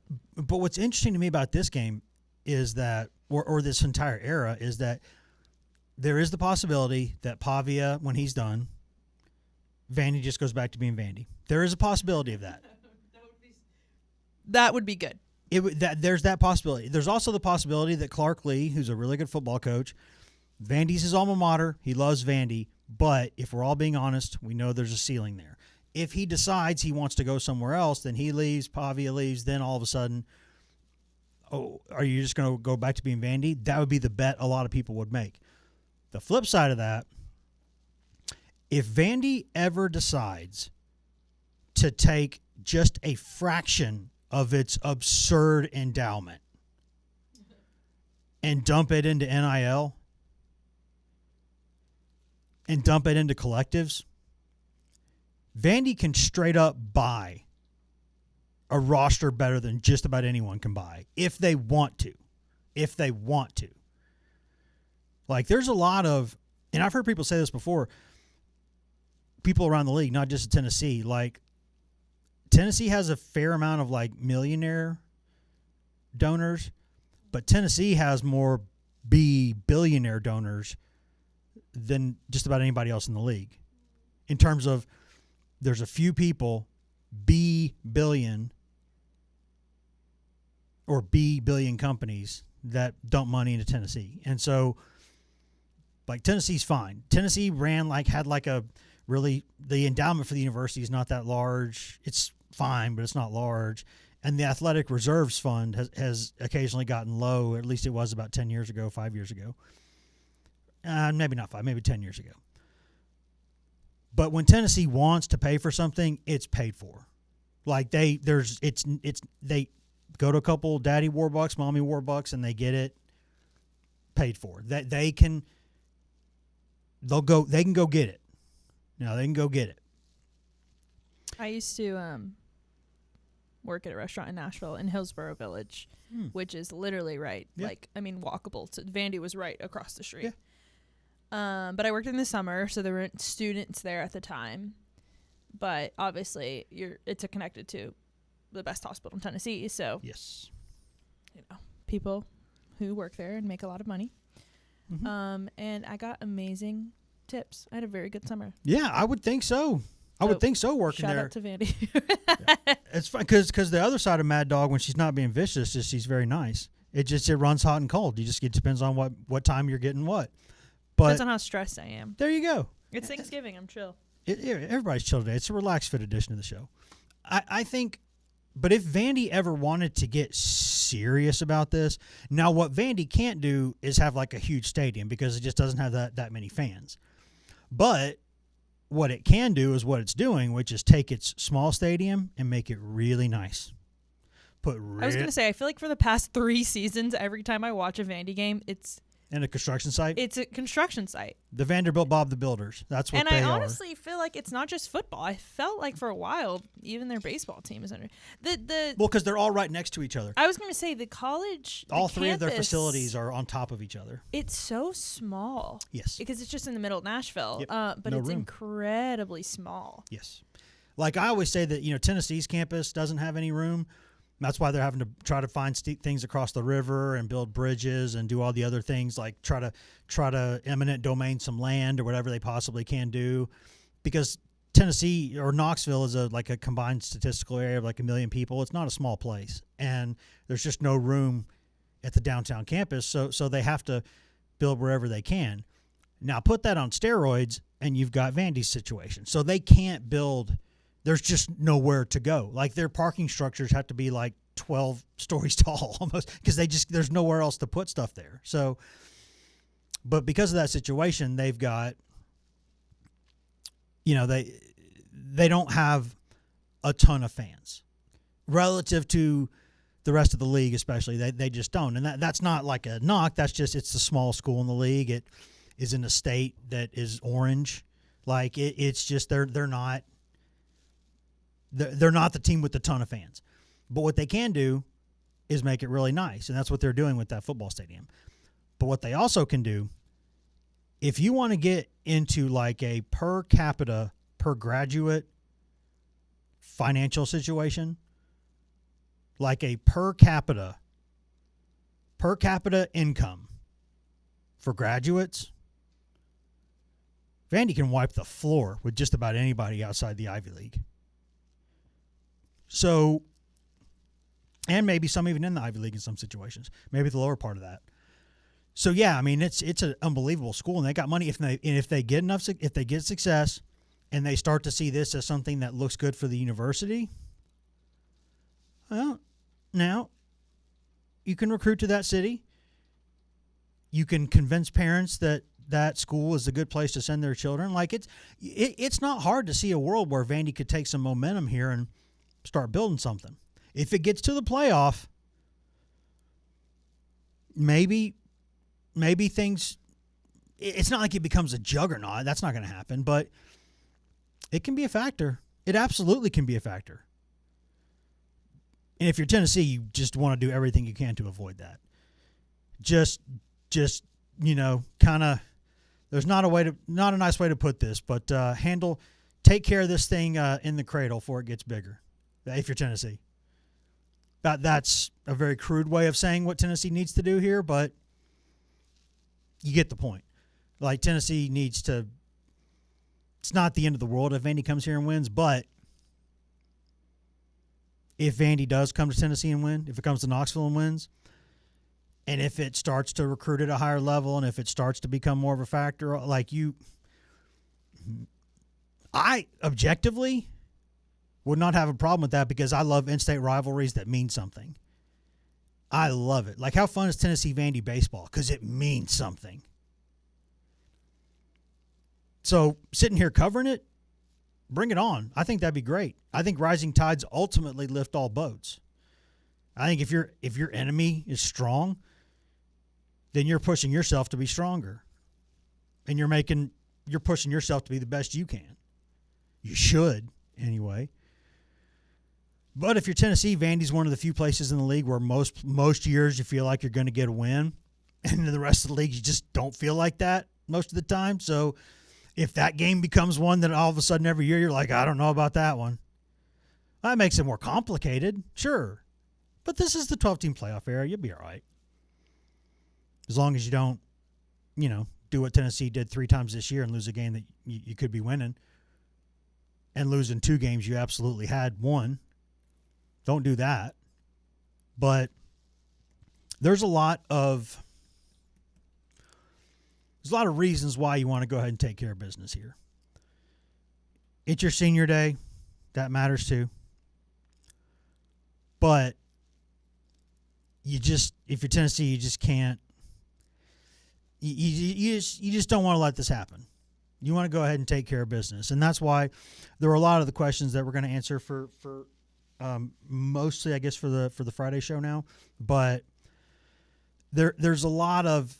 what's interesting to me about this game is that, or this entire era, is that there is the possibility that Pavia, when he's done, Vandy just goes back to being Vandy. There is a possibility of that. That would be good. There's that possibility. There's also the possibility that Clark Lee, who's a really good football coach, Vandy's his alma mater. He loves Vandy. But if we're all being honest, we know there's a ceiling there. If he decides he wants to go somewhere else, then he leaves, Pavia leaves, then all of a sudden, oh, are you just going to go back to being Vandy? That would be the bet a lot of people would make. The flip side of that, if Vandy ever decides to take just a fraction of its absurd endowment and dump it into NIL and dump it into collectives, Vandy can straight up buy a roster better than just about anyone can buy if they want to. If they want to. Like, there's a lot of, and I've heard people say this before, people around the league, not just in Tennessee, like, Tennessee has a fair amount of, like, millionaire donors, but Tennessee has more billionaire donors than just about anybody else in the league. In terms of, there's a few people, billion companies that dump money into Tennessee. And so, like, Tennessee's fine. Tennessee had a really, the endowment for the university is not that large. It's fine, but it's not large. And the Athletic Reserves Fund has occasionally gotten low. At least it was about 10 years ago, 5 years ago. Maybe not 5, maybe 10 years ago. But when Tennessee wants to pay for something, it's paid for. Like, they go to a couple daddy Warbucks, mommy Warbucks, and they get it paid for. That they can go get it. They can go get it. I used to work at a restaurant in Nashville in Hillsborough Village, which is literally right. Yeah. Walkable. Vandy was right across the street. Yeah. But I worked in the summer, so there weren't students there at the time. But obviously, it's connected to the best hospital in Tennessee. So yes, people who work there and make a lot of money. Mm-hmm. And I got amazing tips. I had a very good summer. Yeah, I would think so. I would think so. Working there. Shout out to Vandy. Yeah. It's fun because the other side of Mad Dog, when she's not being vicious, is she's very nice. It runs hot and cold. It depends on what time you're getting what. But depends on how stressed I am. There you go. It's Thanksgiving. I'm chill. Everybody's chill today. It's a relaxed fit edition of the show. I think, but if Vandy ever wanted to get serious about this, now what Vandy can't do is have like a huge stadium because it just doesn't have that many fans. But what it can do is what it's doing, which is take its small stadium and make it really nice. I was going to say, I feel like for the past 3 seasons, every time I watch a Vandy game, it's and a construction site. It's a construction site. The Vanderbilt Bob the Builders. That's what they are. And I honestly feel like it's not just football. I felt like for a while, even their baseball team is under well, because they're all right next to each other. I was going to say the college. All the three campus, of their facilities are on top of each other. It's so small. Yes. Because it's just in the middle of Nashville. Yep. But No it's room. incredibly small. Yes. Like I always say that Tennessee's campus doesn't have any room. That's why they're having to try to find things across the river and build bridges and do all the other things, like try to eminent domain some land or whatever they possibly can do, because Tennessee or Knoxville is like a combined statistical area of like 1 million people. It's not a small place, and there's just no room at the downtown campus, so they have to build wherever they can. Now put that on steroids, and you've got Vandy's situation. So they can't build. There's just nowhere to go. Like their parking structures have to be like 12 stories tall almost, because there's nowhere else to put stuff there. So, but because of that situation, they've got, they don't have a ton of fans relative to the rest of the league, especially. They just don't. And that's not like a knock. That's just, it's a small school in the league. It is in a state that is orange. Like it's just, they're not the team with a ton of fans. But what they can do is make it really nice, and that's what they're doing with that football stadium. But what they also can do, if you want to get into like a per capita, per graduate financial situation, like a per capita income for graduates, Vandy can wipe the floor with just about anybody outside the Ivy League. So, and maybe some even in the Ivy League in some situations, maybe the lower part of that. So yeah, I mean it's an unbelievable school, and they got money. If they get success, and they start to see this as something that looks good for the university, well, now you can recruit to that city. You can convince parents that school is a good place to send their children. Like it's not hard to see a world where Vandy could take some momentum here and start building something. If it gets to the playoff, maybe things, it's not like it becomes a juggernaut. That's not going to happen, but it can be a factor. It absolutely can be a factor. And if you're Tennessee, you just want to do everything you can to avoid that. Just kind of, there's not a nice way to put this, but take care of this thing in the cradle before it gets bigger. If you're Tennessee. That's a very crude way of saying what Tennessee needs to do here, but you get the point. Like Tennessee needs to, it's not the end of the world if Vandy comes here and wins, but if Vandy does come to Tennessee and win, if it comes to Knoxville and wins, and if it starts to recruit at a higher level, and if it starts to become more of a factor, I objectively would not have a problem with that, because I love in-state rivalries that mean something. I love it. Like, how fun is Tennessee Vandy baseball? Because it means something. So, sitting here covering it, bring it on. I think that'd be great. I think rising tides ultimately lift all boats. I think if your enemy is strong, then you're pushing yourself to be stronger. And you're pushing yourself to be the best you can. You should, anyway. But if you're Tennessee, Vandy's one of the few places in the league where most years you feel like you're going to get a win, and in the rest of the league you just don't feel like that most of the time. So if that game becomes one that all of a sudden every year you're like, I don't know about that one, that makes it more complicated, sure. But this is the 12-team playoff era. You'll be all right. As long as you don't, do what Tennessee did 3 times this year and lose a game that you could be winning, and losing 2 games you absolutely had won. Don't do that. But there's a lot of reasons why you want to go ahead and take care of business here. It's your senior day. That matters too. But if you're Tennessee, you just can't. You just don't want to let this happen. You want to go ahead and take care of business, and that's why there were a lot of the questions that we're going to answer for mostly, I guess, for the Friday show now. But there's a lot of,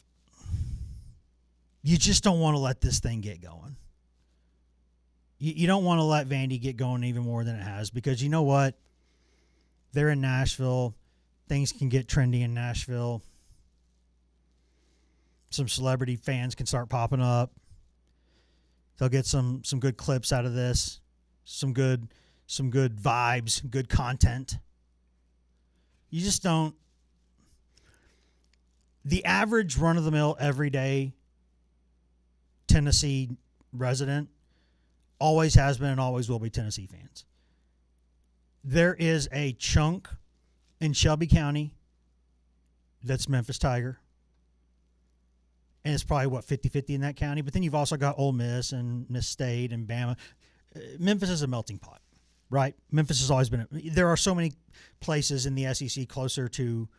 you just don't want to let this thing get going. You don't want to let Vandy get going even more than it has, because you know what? They're in Nashville. Things can get trendy in Nashville. Some celebrity fans can start popping up. They'll get some good clips out of this, some good vibes, good content. You just don't. The average run-of-the-mill, everyday Tennessee resident always has been and always will be Tennessee fans. There is a chunk in Shelby County that's Memphis Tiger. And it's probably, 50-50 in that county. But then you've also got Ole Miss and Miss State and Bama. Memphis is a melting pot, right? Memphis has always been. There are so many places in the SEC closer to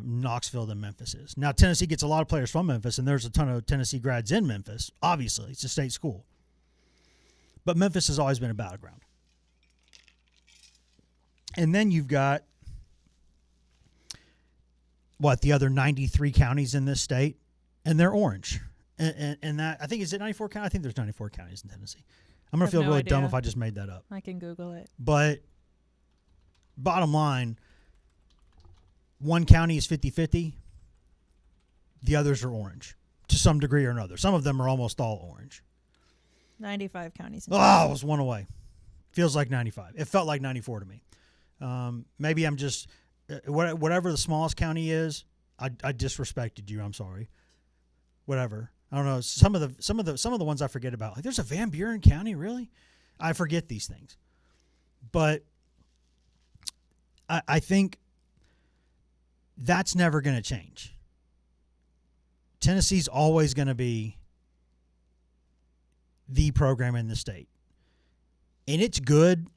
Knoxville than Memphis is. Now, Tennessee gets a lot of players from Memphis, and there's a ton of Tennessee grads in Memphis. Obviously, it's a state school. But Memphis has always been a battleground. And then you've got, the other 93 counties in this state, and they're orange. And that, I think, is it 94 counties? I think there's 94 counties in Tennessee. I'm going to feel really dumb if I just made that up. I can Google it. But bottom line, one county is 50-50. The others are orange to some degree or another. Some of them are almost all orange. 95 counties. I was one away. Feels like 95. It felt like 94 to me. Maybe I'm just whatever the smallest county is. I disrespected you. I'm sorry. Whatever. I don't know. Some of the ones I forget about. Like, there's a Van Buren County, really? I forget these things. But I think that's never going to change. Tennessee's always going to be the program in the state. And it's good.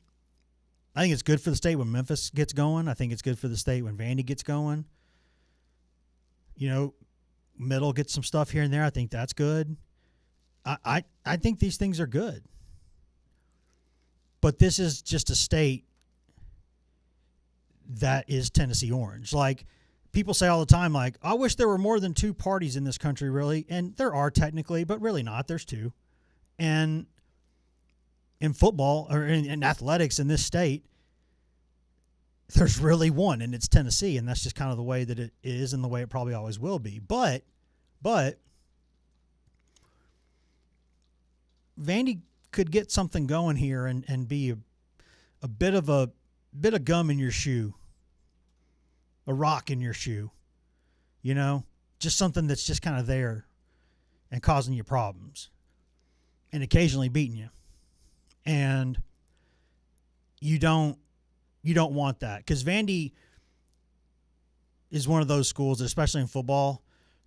I think it's good for the state when Memphis gets going. I think it's good for the state when Vandy gets going. You know, Middle gets some stuff here and there. I think that's good. I think these things are good. But this is just a state that is Tennessee orange. Like, people say all the time, like, I wish there were more than two parties in this country, really. And there are technically, but really not. There's two. And in football, or in athletics in this state, there's really one, and it's Tennessee. And that's just kind of the way that it is and the way it probably always will be. But Vandy could get something going here and be a bit of gum in your shoe, a rock in your shoe, you know, just something that's just kind of there and causing you problems and occasionally beating you. And you don't want that, because Vandy is one of those schools that, especially in football,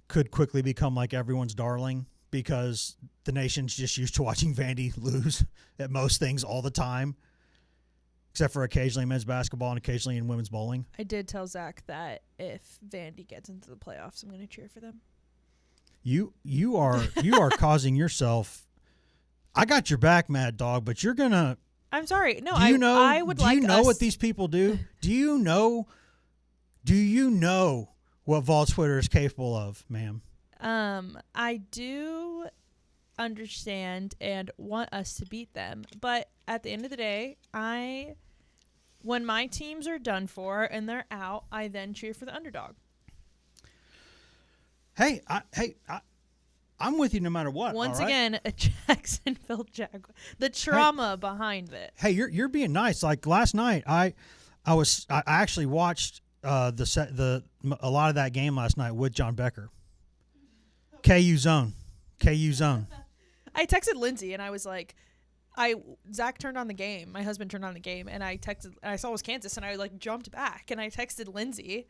could quickly become like everyone's darling, because the nation's just used to watching Vandy lose at most things all the time, except for occasionally men's basketball and occasionally in women's bowling. I did tell Zach that if Vandy gets into the playoffs, I'm going to cheer for them. You are causing yourself. I got your back, Mad Dog, but you're gonna. I'm sorry. No, I would do like. Do you know us... what these people do? Do you know what Vol Twitter is capable of, ma'am? I do understand and want us to beat them, but at the end of the day, when my teams are done for and they're out, I then cheer for the underdog. I'm with you no matter what. Once right? again, a Jacksonville Jaguar. The trauma behind it. Hey, you're being nice. Like last night, I actually watched a lot of that game last night with John Becker. KU Zone. I texted Lindsay and I was like, Zach turned on the game. My husband turned on the game, and I saw it was Kansas, and I like jumped back and I texted Lindsay,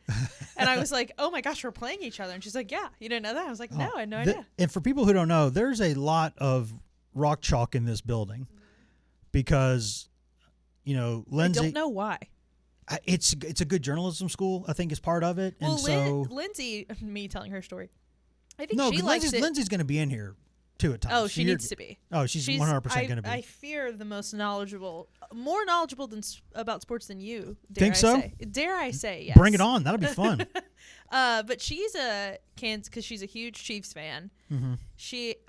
and I was like, "Oh my gosh, we're playing each other." And she's like, "Yeah, you didn't know that?" I was like, "No, I had no idea." And for people who don't know, there's a lot of rock chalk in this building, because, you know, Lindsay. I don't know why. It's a good journalism school, I think, is part of it. Well, and so Lindsay, me telling her story, I think no, she likes it. Lindsay's going to be in here too at times. Oh, she needs to be. Oh, she's 100% going to be. I fear the most knowledgeable, more knowledgeable about sports than you. Think so? Dare I say? Yes. Bring it on. That'll be fun. But she's a Kansas because she's a huge Chiefs fan. Mm-hmm.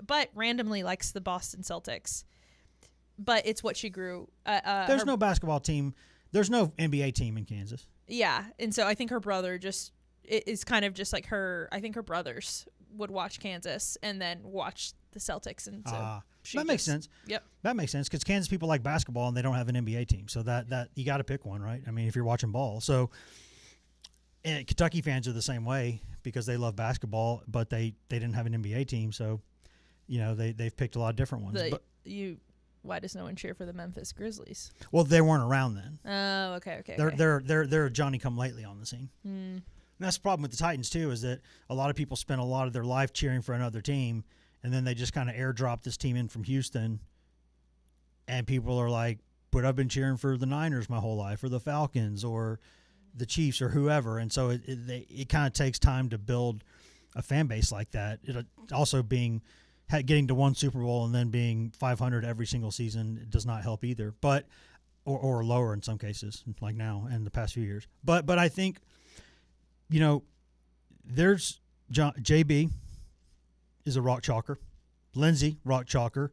But randomly likes the Boston Celtics. But it's what she grew. There's no basketball team. There's no NBA team in Kansas. Yeah, and so I think her brother is kind of just like her. I think her brothers would watch Kansas and then watch the Celtics, and so that makes sense. Yep, that makes sense because Kansas people like basketball and they don't have an NBA team, so that you got to pick one, right? I mean, if you're watching ball, so and Kentucky fans are the same way because they love basketball, but they didn't have an NBA team, so they've picked a lot of different ones. Why does no one cheer for the Memphis Grizzlies? Well, they weren't around then. Oh, okay. They're a Johnny come lately on the scene. Mm. And that's the problem with the Titans too, is that a lot of people spend a lot of their life cheering for another team, and then they just kind of airdrop this team in from Houston, and people are like, "But I've been cheering for the Niners my whole life, or the Falcons, or the Chiefs, or whoever." And so it kind of takes time to build a fan base like that. It also getting to one Super Bowl and then being 500 every single season does not help either, but or lower in some cases, like now and the past few years. But I think, there's JB is a rock chalker, Lindsay rock chalker,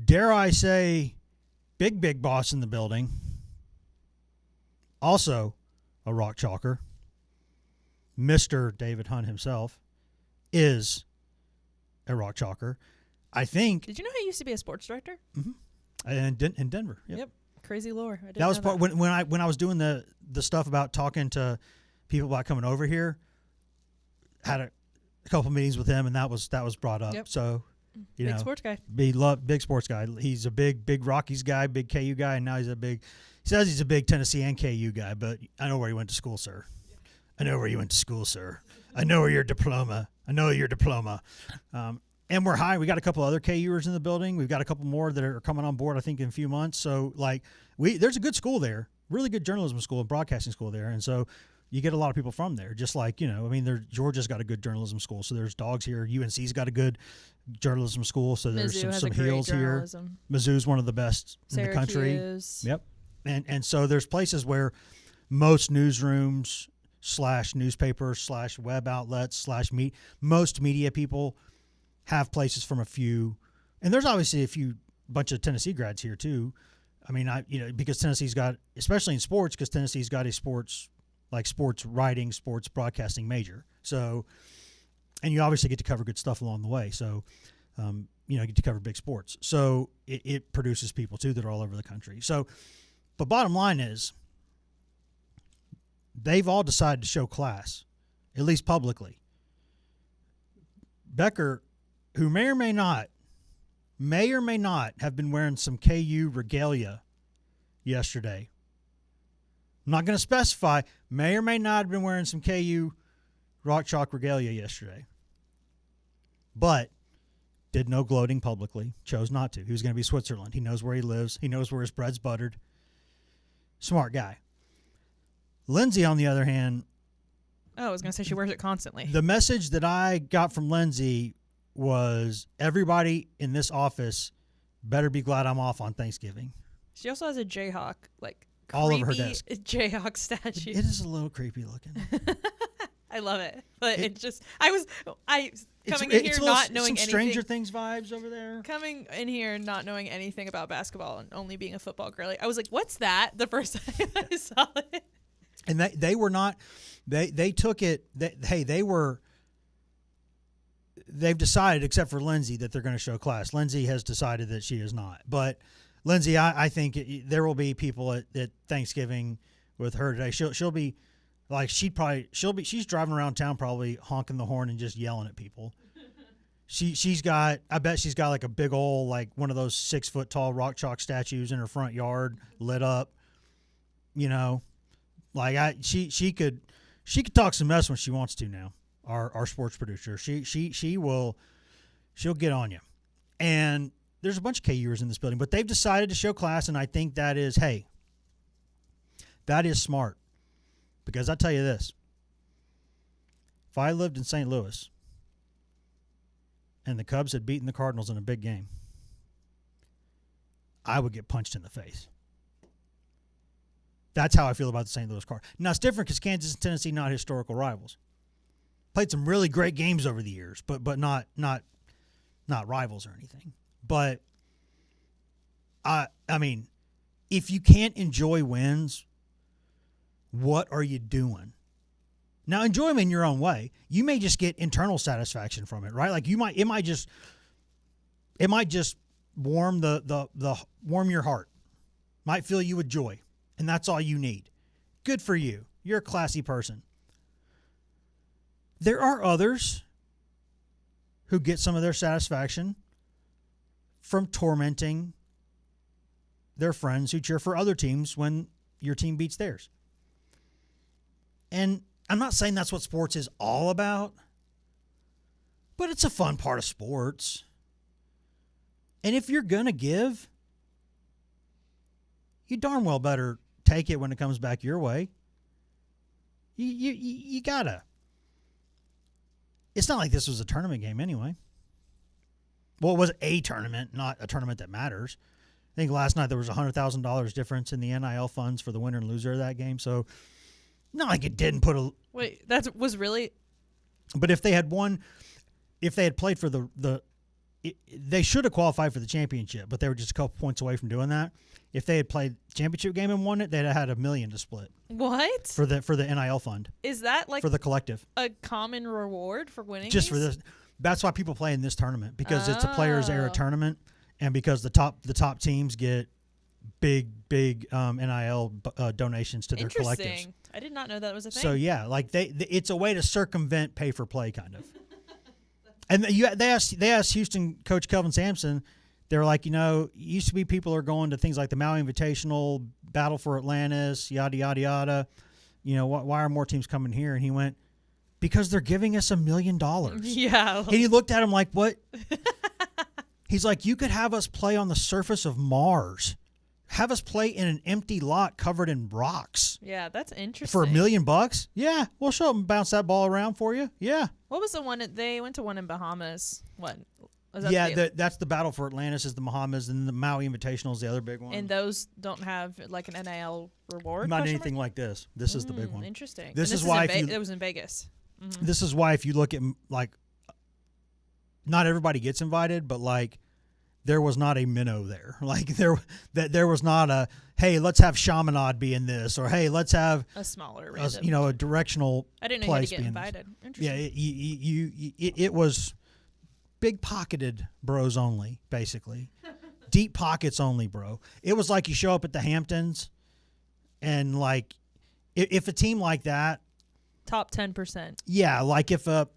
dare I say, big boss in the building, also a rock chalker. Mr. David Hunt himself is a rock chalker. I think. Did you know he used to be a sports director? Mm-hmm. In Denver. Yep. Crazy lore. That was part when I was doing the stuff about talking to people about coming over here. Had a couple meetings with him, and that was brought up. Yep. So, big sports guy. Big sports guy. He's a big Rockies guy, big KU guy, and now he says he's a big Tennessee and KU guy. But I know where he went to school, sir. I know where you went to school, sir. I know your diploma. And we're high. We got a couple other KUers in the building. We've got a couple more that are coming on board, I think, in a few months. So, there's a good school there, really good journalism school and broadcasting school there. And so you get a lot of people from there. Just like, Georgia's got a good journalism school. So there's dogs here. UNC's got a good journalism school. So there's some heels here. Mizzou's one of the best in the country. Yep. And so there's places where most newsrooms / newspapers / web outlets / most media people have places from a few, and there's obviously a bunch of Tennessee grads here too. I mean, because Tennessee's got, especially in sports, because Tennessee's got a sports writing, sports broadcasting major. So, and you obviously get to cover good stuff along the way. So, you get to cover big sports. So it produces people too that are all over the country. So, but bottom line is, they've all decided to show class, at least publicly. Becker, who may or may not have been wearing some KU regalia yesterday. I'm not going to specify. May or may not have been wearing some KU rock chalk regalia yesterday. But did no gloating publicly. Chose not to. He was going to be Switzerland. He knows where he lives. He knows where his bread's buttered. Smart guy. Lindsay, on the other hand. Oh, I was going to say she wears it constantly. The message that I got from Lindsay was everybody in this office better be glad I'm off on Thanksgiving. She also has a Jayhawk, all over her desk. Jayhawk statue. It is a little creepy looking. I love it. But I was coming in here not knowing anything. Stranger Things vibes over there. Coming in here not knowing anything about basketball and only being a football girly. I was like, what's that? The first time I saw it. And they were not, they took it, they've decided, except for Lindsay, that they're going to show class. Lindsay has decided that she is not. But Lindsay, I think there will be people at Thanksgiving with her today. She'll be like, she's driving around town probably honking the horn and just yelling at people. I bet she's got like a big old, like one of those 6 foot tall rock chalk statues in her front yard lit up, like she could talk some mess when she wants to now. Our sports producer, she'll get on you. And there's a bunch of KUers in this building, but they've decided to show class, and I think that is smart. Because I tell you this, if I lived in St. Louis and the Cubs had beaten the Cardinals in a big game, I would get punched in the face. That's how I feel about the St. Louis Cardinals. Now, it's different because Kansas and Tennessee not historical rivals. Played some really great games over the years, but not rivals or anything. But I mean, if you can't enjoy wins, what are you doing? Now, enjoy them in your own way. You may just get internal satisfaction from it, right? Like it might just warm warm your heart. Might fill you with joy, and that's all you need. Good for you. You're a classy person. There are others who get some of their satisfaction from tormenting their friends who cheer for other teams when your team beats theirs. And I'm not saying that's what sports is all about, but it's a fun part of sports. And if you're going to give, you darn well better take it when it comes back your way. You gotta. It's not like this was a tournament game anyway. Well, it was a tournament, not a tournament that matters. I think last night there was $100,000 difference in the NIL funds for the winner and loser of that game. So, not like it didn't put a. Wait, that was really. But if they had won, if they had played for they should have qualified for the championship, but they were just a couple points away from doing that. If they had played the championship game and won it, they'd have had $1 million to split. What? For the NIL fund. Is that like for the collective? A common reward for winning? Just for this. That's why people play in this tournament, because it's a players era tournament, and because the top teams get big NIL donations to their collectives. I did not know that was a thing. So yeah, like it's a way to circumvent pay for play kind of. And they asked Houston coach Kelvin Sampson. They're like, used to be people are going to things like the Maui Invitational, Battle for Atlantis, yada yada yada. Why are more teams coming here? And he went, because they're giving us $1 million. Yeah. And he looked at him like, what? He's like, you could have us play on the surface of Mars. Have us play in an empty lot covered in rocks. Yeah, that's interesting. For $1 million? Yeah, we'll show up and bounce that ball around for you. Yeah. What was the one they went to one in Bahamas? What? That's the Battle for Atlantis is the Bahamas, and the Maui Invitational is the other big one. And those don't have like an NIL reward? Not anything like this. This is the big one. Interesting. This is why it was in Vegas. Mm-hmm. This is why if you look at like, not everybody gets invited, but like, there was not a minnow there. Like there was not a, hey, let's have Chaminade be in this, or hey, let's have a smaller, a directional. I didn't know place you had to get invited. Interesting. Yeah, it was big pocketed bros only, basically. Deep pockets only, bro. It was like you show up at the Hamptons, and like if a team like that, top 10%. Yeah, like if a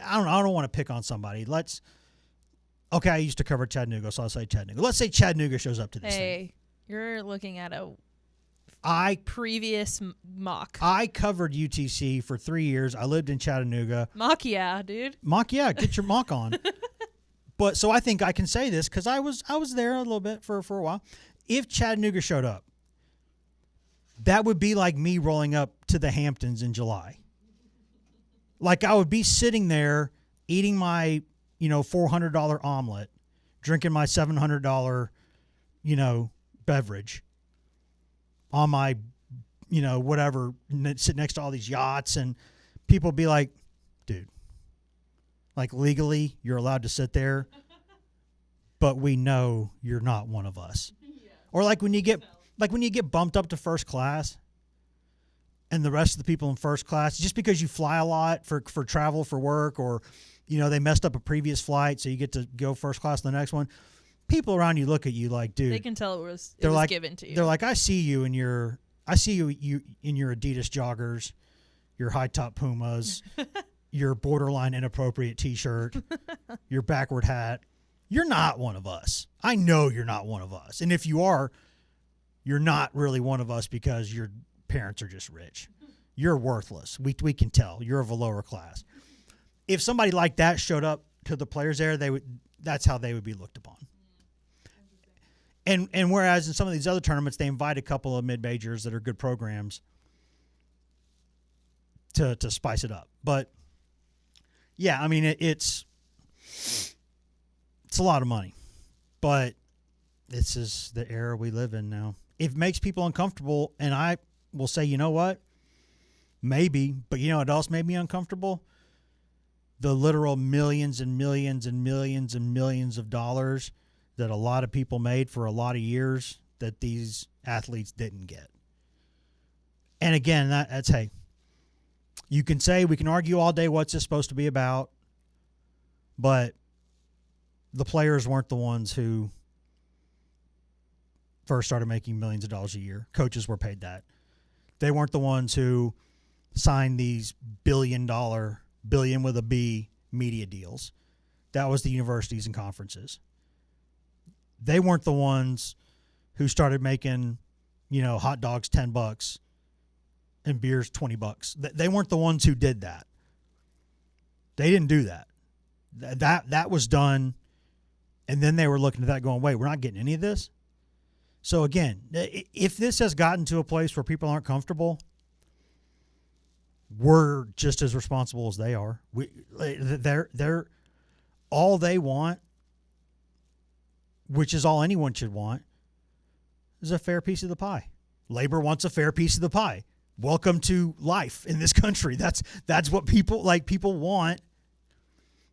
I don't want to pick on somebody. Okay, I used to cover Chattanooga, so I'll say Chattanooga. Let's say Chattanooga shows up to this thing. Hey, you're looking at a previous mock. I covered UTC for 3 years. I lived in Chattanooga. Mock, yeah, dude. Mock, yeah, get your mock on. But so I think I can say this because I was there a little bit for a while. If Chattanooga showed up, that would be like me rolling up to the Hamptons in July. Like I would be sitting there eating my $400 omelet, drinking my $700 beverage on my whatever, sit next to all these yachts, and people be like, dude, like legally you're allowed to sit there, but we know you're not one of us. Yeah. Or like when you get bumped up to first class, and the rest of the people in first class, just because you fly a lot for travel for work, or they messed up a previous flight, so you get to go first class the next one. People around you look at you like, dude. They can tell it was given to you. They're like, I see you in your Adidas joggers, your high top Pumas, your borderline inappropriate T-shirt, your backward hat. You're not one of us. I know you're not one of us. And if you are, you're not really one of us because your parents are just rich. You're worthless. We can tell. You're of a lower class. If somebody like that showed up to the players there, that's how they would be looked upon. And whereas in some of these other tournaments, they invite a couple of mid-majors that are good programs to spice it up. But, yeah, I mean, it's a lot of money. But this is the era we live in now. It makes people uncomfortable, and I will say, you know what? Maybe. But you know what else made me uncomfortable? The literal millions and millions and millions and millions of dollars that a lot of people made for a lot of years that these athletes didn't get. And again, that's, hey, you can say, we can argue all day what's this supposed to be about, but the players weren't the ones who first started making millions of dollars a year. Coaches were paid that. They weren't the ones who signed these billion with a B media deals. That was the universities and conferences. They weren't the ones who started making, hot dogs $10 and beers $20. They weren't the ones who did that. They didn't do that. That was done, and then they were looking at that going, wait, we're not getting any of this? So again, if this has gotten to a place where people aren't comfortable, we're just as responsible as they are. They're all they want, which is all anyone should want, is a fair piece of the pie. Labor wants a fair piece of the pie. Welcome to life in this country. That's what people want.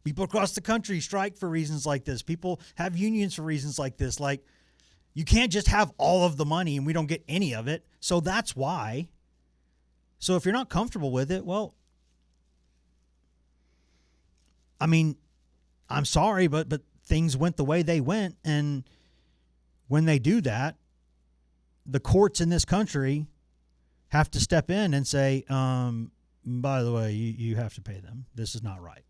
People across the country strike for reasons like this. People have unions for reasons like this. Like, you can't just have all of the money and we don't get any of it. So that's why. So if you're not comfortable with it, well, I mean, I'm sorry, but things went the way they went. And when they do that, the courts in this country have to step in and say, by the way, you have to pay them. This is not right.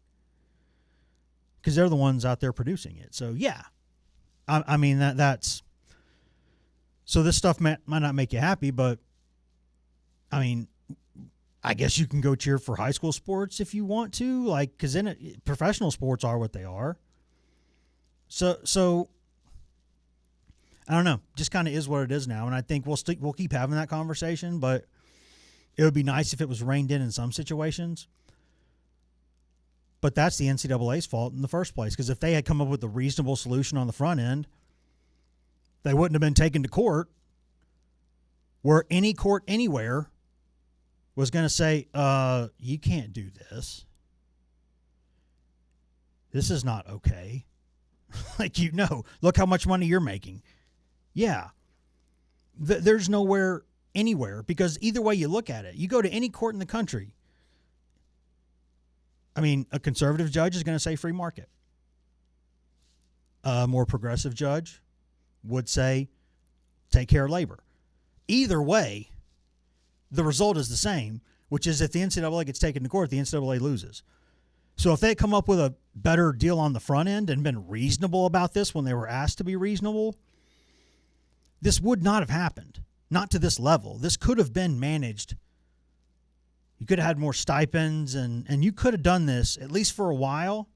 Because they're the ones out there producing it. So, yeah. I mean, that's... So this stuff might not make you happy, but, I mean, I guess you can go cheer for high school sports if you want to, like, because then professional sports are what they are. So I don't know, just kind of is what it is now, and I think we'll keep having that conversation, but it would be nice if it was reined in some situations. But that's the NCAA's fault in the first place, because if they had come up with a reasonable solution on the front end, they wouldn't have been taken to court, where any court anywhere was going to say, you can't do this. This is not okay. Like, look how much money you're making. Yeah. There's nowhere, anywhere, because either way you look at it, you go to any court in the country. I mean, a conservative judge is going to say free market. A more progressive judge would say take care of labor. Either way, the result is the same, which is if the NCAA gets taken to court, the NCAA loses. So if they had come up with a better deal on the front end and been reasonable about this when they were asked to be reasonable, this would not have happened. Not to this level. This could have been managed. You could have had more stipends, and you could have done this, at least for a while.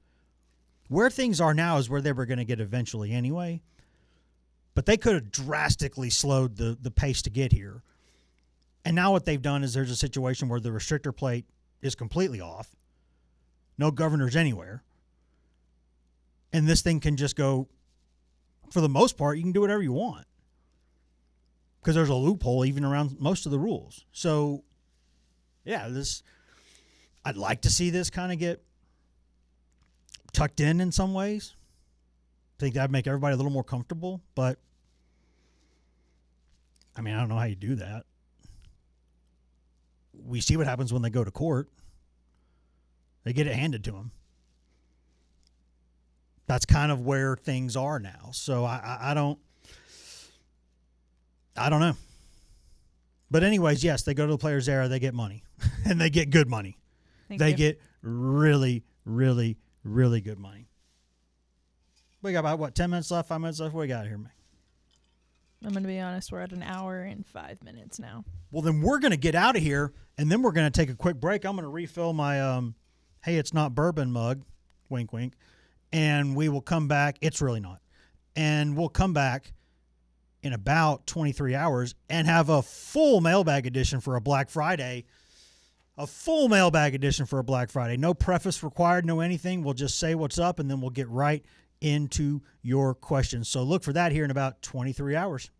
Where things are now is where they were going to get eventually anyway. But they could have drastically slowed the pace to get here. And now what they've done is there's a situation where the restrictor plate is completely off. No governors anywhere. And this thing can just go, for the most part, you can do whatever you want. Because there's a loophole even around most of the rules. So, yeah, I'd like to see this kind of get tucked in some ways. I think that'd make everybody a little more comfortable. But, I mean, I don't know how you do that. We see what happens when they go to court. They get it handed to them. That's kind of where things are now. So I don't know. But anyways, yes, they go to the Players Era, they get money. And they get good money. They get really, really, really good money. We got about, 10 minutes left, 5 minutes left? What we got here, Meg? I'm going to be honest, we're at an hour and 5 minutes now. Well, then we're going to get out of here, and then we're going to take a quick break. I'm going to refill my, hey, it's not bourbon mug, wink, wink, and we will come back. It's really not. And we'll come back in about 23 hours and have a full mailbag edition for a Black Friday. A full mailbag edition for a Black Friday. No preface required, no anything. We'll just say what's up, and then we'll get right into your questions. So look for that here in about 23 hours.